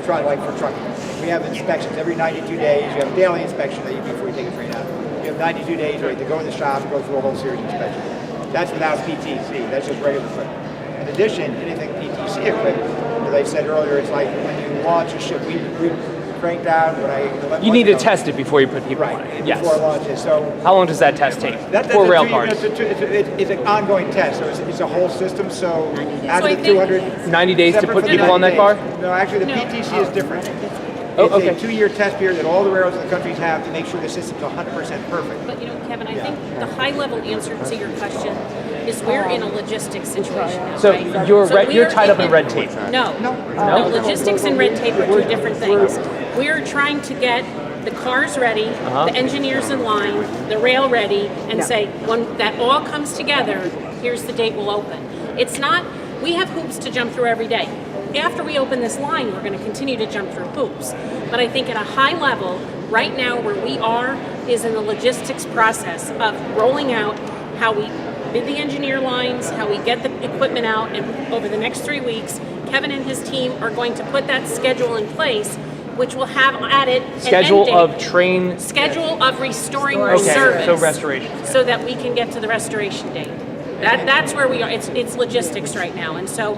like for trucking. We have inspections every 92 days. You have a daily inspection that you do before you take a train out. You have 92 days where you have to go in the shop and go through a whole series of inspections. That's without PTC. That's just regular equipment. In addition, anything PTC equipment, as I said earlier, it's like when you launch a ship. We cranked out when I. You need to test it before you put people on it. Yes. Before launch it. So How long does that test take? that's For a rail 2 cars? It's an ongoing test, so it's a whole system. So out So I of the think- 200, 90 days to separate put from people 90 on that days. car? No, actually, the PTC is different. Oh, It's okay. a 2-year test period that all the railroads in the countries have to make sure the system's 100% perfect. But Kevin, I think the high-level answer to your question is we're in a logistics situation now, So right? you're So you're we're tied up in in- red tape. No. Logistics and red tape are two different things. We're trying to get the cars ready, Uh-huh. the engineers in line, the rail ready, and say, when that all comes together, here's the date we'll open. It's not, we have hoops to jump through every day. After we open this line, we're going to continue to jump through hoops. But I think at a high level, right now where we are is in the logistics process of rolling out how we bid the engineer lines, how we get the equipment out, and over the next 3 weeks, Kevin and his team are going to put that schedule in place, which will have at it an Schedule end date. of train. Schedule of restoring Okay, service. so restoration. So that we can get to the restoration date. That's where we are. It's logistics right now. And so,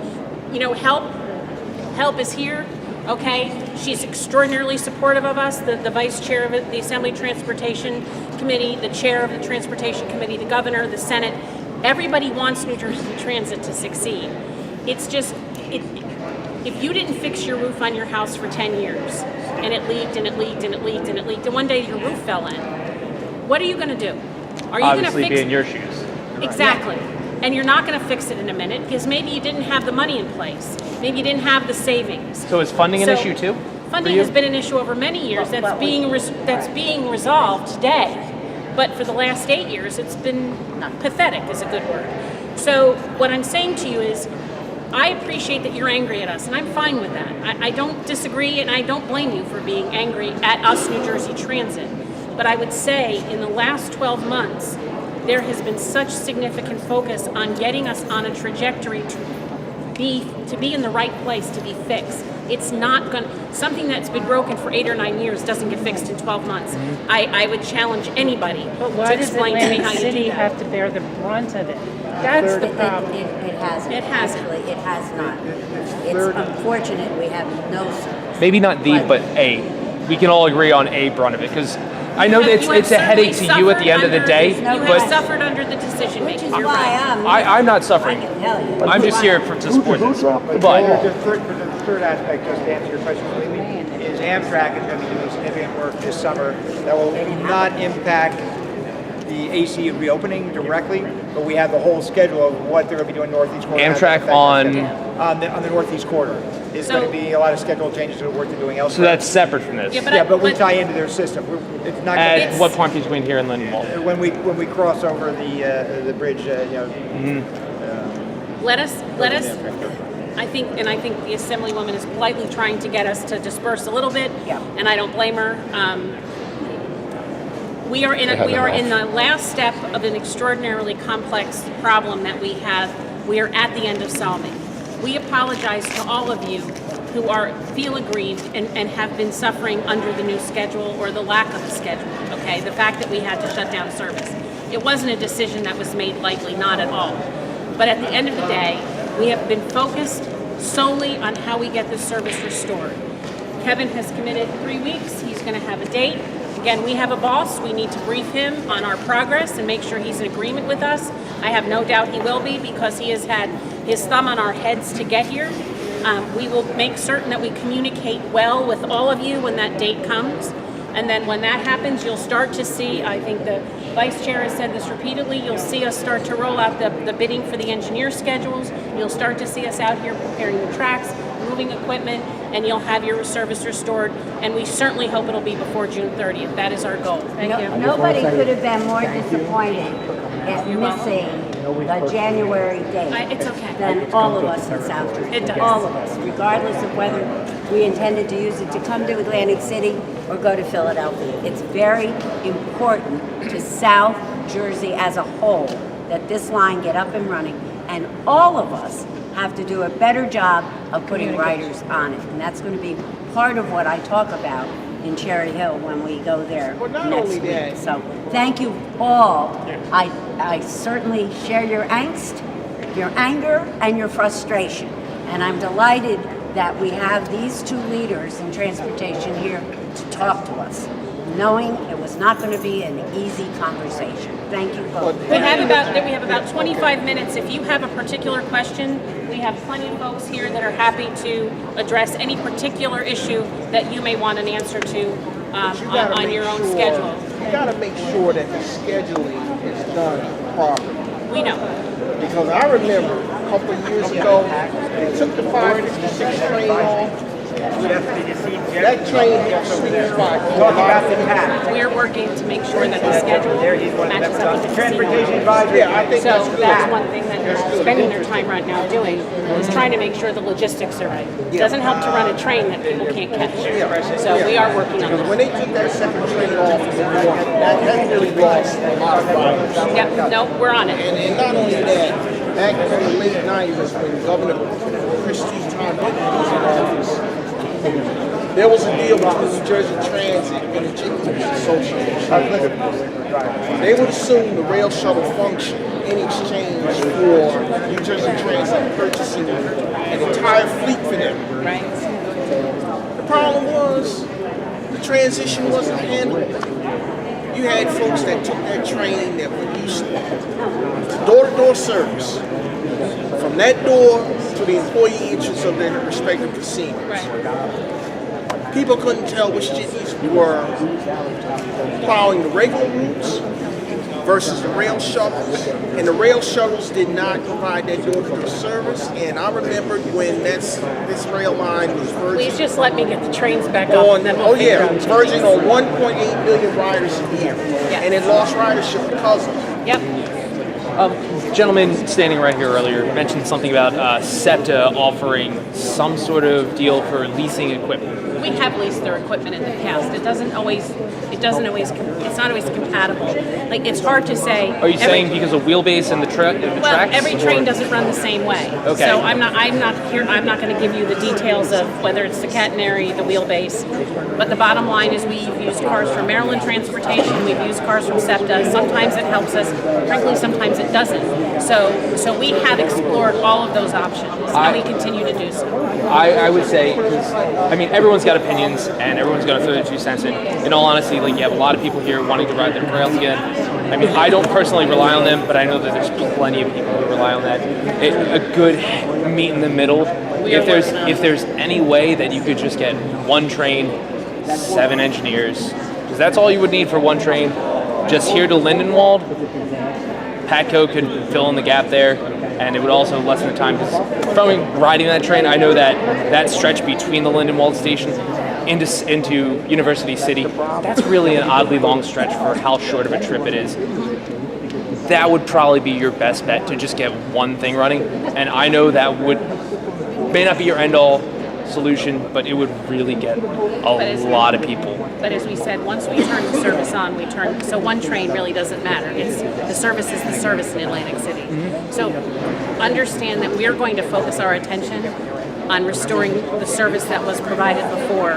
help is here. Okay, she's extraordinarily supportive of us. The vice chair of the Assembly Transportation Committee, the chair of the Transportation Committee, the governor, the Senate. Everybody wants New Jersey Transit to succeed. It's just, if you didn't fix your roof on your house for 10 years, and it leaked and it leaked and it leaked and it leaked, and one day your roof fell in, what are you going to do? Are you going to Obviously, fix be in your shoes. Exactly. And you're not going to fix it in a minute because maybe you didn't have the money in place. Maybe you didn't have the savings. So is funding an issue too? Funding has been an issue over many years. That's being resolved today. But for the last 8 years, it's been pathetic is a good word. So what I'm saying to you is, I appreciate that you're angry at us, and I'm fine with that. I don't disagree, and I don't blame you for being angry at us, New Jersey Transit. But I would say in the last 12 months, there has been such significant focus on getting us on a trajectory to be in the right place, to be fixed. It's not going something that's been broken for 8 or 9 years doesn't get fixed in 12 months. I would challenge anybody But to why does explain to me Atlantic how you City do that. have to bear the brunt of it? That's the problem. It hasn't. It hasn't. Actually, it has not. It's unfortunate we have no service. Maybe not the, but A. We can all agree on A brunt of it because I know that it's a headache to you at the end of the day, You have but suffered under the decision making. You're why right. I'm not suffering. I'm just here to support this. But But there's a third aspect, just to answer your question completely, is Amtrak is going to be doing significant work this summer that will not impact the AC reopening directly, but we have the whole schedule of what they're going to be doing Northeast Corridor. Amtrak on on the Northeast Corridor. There's going to be a lot of schedule changes to what they're doing so elsewhere. that's separate from this. But we tie into their system. It's not At what point between here and Lindenwold? when we cross over the bridge. Let us, I think the Assemblywoman is politely trying to get us to disperse a little bit, and I don't blame her. We are in the last step of an extraordinarily complex problem that we have. We are at the end of solving. We apologize to all of you who feel aggrieved and have been suffering under the new schedule or the lack of a schedule, okay? The fact that we had to shut down service. It wasn't a decision that was made lightly, not at all. But at the end of the day, we have been focused solely on how we get this service restored. Kevin has committed 3 weeks. He's going to have a date. Again, we have a boss. We need to brief him on our progress and make sure he's in agreement with us. I have no doubt he will be because he has had his thumb on our heads to get here. We will make certain that we communicate well with all of you when that date comes. And then when that happens, you'll start to see, I think the Vice Chair has said this repeatedly, you'll see us start to roll out the bidding for the engineer schedules. You'll start to see us out here preparing the tracks, moving equipment, and you'll have your service restored. And we certainly hope it'll be before June 30th. That is our goal. Thank you. Nobody could have been more disappointed at missing the January date It's okay. than all of us in South Jersey. It does. All of us, regardless of whether we intended to use it to come to Atlantic City or go to Philadelphia. It's very important to South Jersey as a whole that this line get up and running, and all of us have to do a better job of putting riders on it. And that's going to be part of what I talk about in Cherry Hill when we go there next week. So thank you all. I certainly share your angst, your anger, and your frustration. And I'm delighted that we have these two leaders in transportation here to talk to us, knowing it was not going to be an easy conversation. Thank you both. We have about 25 minutes. If you have a particular question, we have plenty of folks here that are happy to address any particular issue that you may want an answer to on your own schedule. You got to make sure that the scheduling is done properly. We know. Because I remember a couple of years ago, they took the 556 train off. That train had sweet spot. We're working to make sure that the schedule matches up with the Transportation Advisory. Yeah, I think So that's good. that's one thing that they're spending their time right now doing, is trying to make sure the logistics are right. It doesn't help to run a train that people can't catch. So we are working on Because when they took that second train off in the morning, that really lost a lot of riders. Yep, no, we're on it. And not only that, back in the late 90s when Governor Christie's time was in office, there was a deal between New Jersey Transit and the Jeepneys Association. They would assume the rail shuttle function in exchange for New Jersey Transit purchasing an entire fleet for them. The problem was the transition wasn't handled. You had folks that took that train that were used to door-to-door service, from that door to the employee entrance of their respective casinos. People couldn't tell which jitneys were plowing the regular routes versus the rail shuttles, and the rail shuttles did not provide that door-to-door service. And I remembered when this rail line was verging. Please just let me get the trains back up. And then we'll figure out. Verging on 1.8 million riders a year, and it lost ridership because of it. Yep. Gentleman standing right here earlier mentioned something about SEPTA offering some sort of deal for leasing equipment. We have leased their equipment in the past. It's not always compatible. Like, it's hard to say. Are you saying because of wheelbase and the tracks? Well, every train doesn't run the same way. Okay. So I'm not going to give you the details of whether it's the catenary, the wheelbase. But the bottom line is we've used cars from Maryland Transportation. We've used cars from SEPTA. Sometimes it helps us. Frankly, sometimes it doesn't. So we have explored all of those options, and we continue to do so. I would say, because, I mean, everyone's got opinions, and everyone's going to throw their 2 cents in. In all honesty, like, you have a lot of people here wanting to ride their rails again. I mean, I don't personally rely on them, but I know that there's plenty of people who rely on that. A good meet in the middle. If there's any way that you could just get one train, 7 engineers, because that's all you would need for one train. just here to Lindenwald, Patco could fill in the gap there, and it would also lessen the time, because from riding that train, I know that stretch between the Lindenwald station into University City, that's really an oddly long stretch for how short of a trip it is. That would probably be your best bet, to just get one thing running, and I know that may not be your end-all solution, but it would really get a lot of people. But as we said, once we turn the service on, so one train really doesn't matter. The service is the service in Atlantic City. So understand that we're going to focus our attention on restoring the service that was provided before.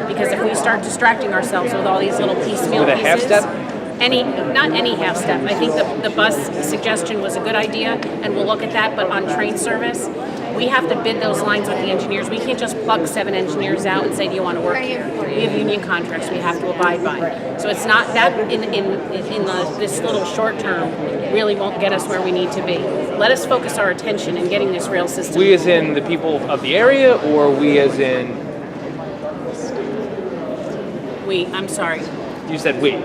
Because if we start distracting ourselves with all these little piecemeal With a pieces, half step? not any half step. I think the bus suggestion was a good idea, and we'll look at that. But on train service, we have to bid those lines with the engineers. We can't just plug 7 engineers out and say, "Do you want to work here?" We have union contracts we have to abide by. So it's not that this little short term really won't get us where we need to be. Let us focus our attention in getting this rail system. We as in the people of the area, or we as in... I'm sorry. You said we.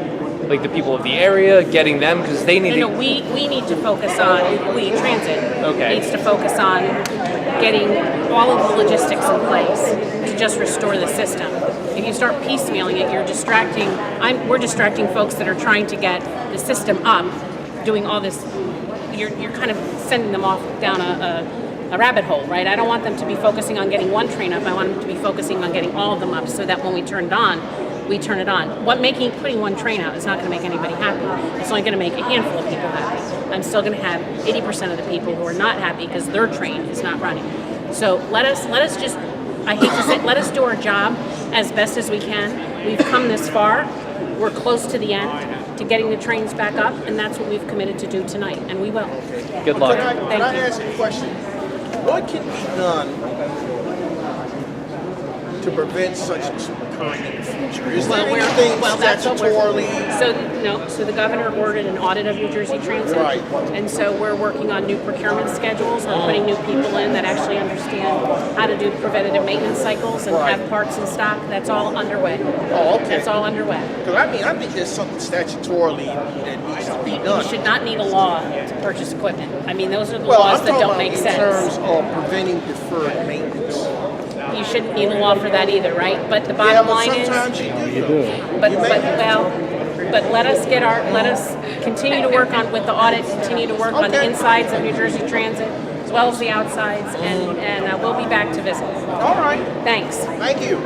Like the people of the area, getting them, because they need No, we need to focus on, transit needs to focus on getting all of the logistics in place to just restore the system. If you start piecemealing it, we're distracting folks that are trying to get the system up, doing all this. You're kind of sending them off down a rabbit hole, right? I don't want them to be focusing on getting one train up. I want them to be focusing on getting all of them up, so that when we turn it on, we turn it on. Putting one train out is not going to make anybody happy. It's only going to make a handful of people happy. I'm still going to have 80% of the people who are not happy because their train is not running. So let us just, I hate to say, let us do our job as best as we can. We've come this far. We're close to the end, to getting the trains back up, and that's what we've committed to do tonight, and we will. Good luck. Can I ask a question? What can be done to prevent such occurring in the future? Is there anything statutorily? So the governor ordered an audit of New Jersey Transit. Right. And so we're working on new procurement schedules. We're putting new people in that actually understand how to do preventative maintenance cycles and have parts in stock. That's all underway. Oh, okay. That's all underway. Because I think there's something statutorily that needs to be done. You should not need a law to purchase equipment. I mean, those are the laws that don't make sense. in terms of preventing deferred maintenance. You shouldn't need a law for that either, right? But the bottom line is, sometimes you do. but let us continue to work with the audit, continue to work on the insides of New Jersey Transit as well as the outsides, and we'll be back to visit. All right. Thanks. Thank you.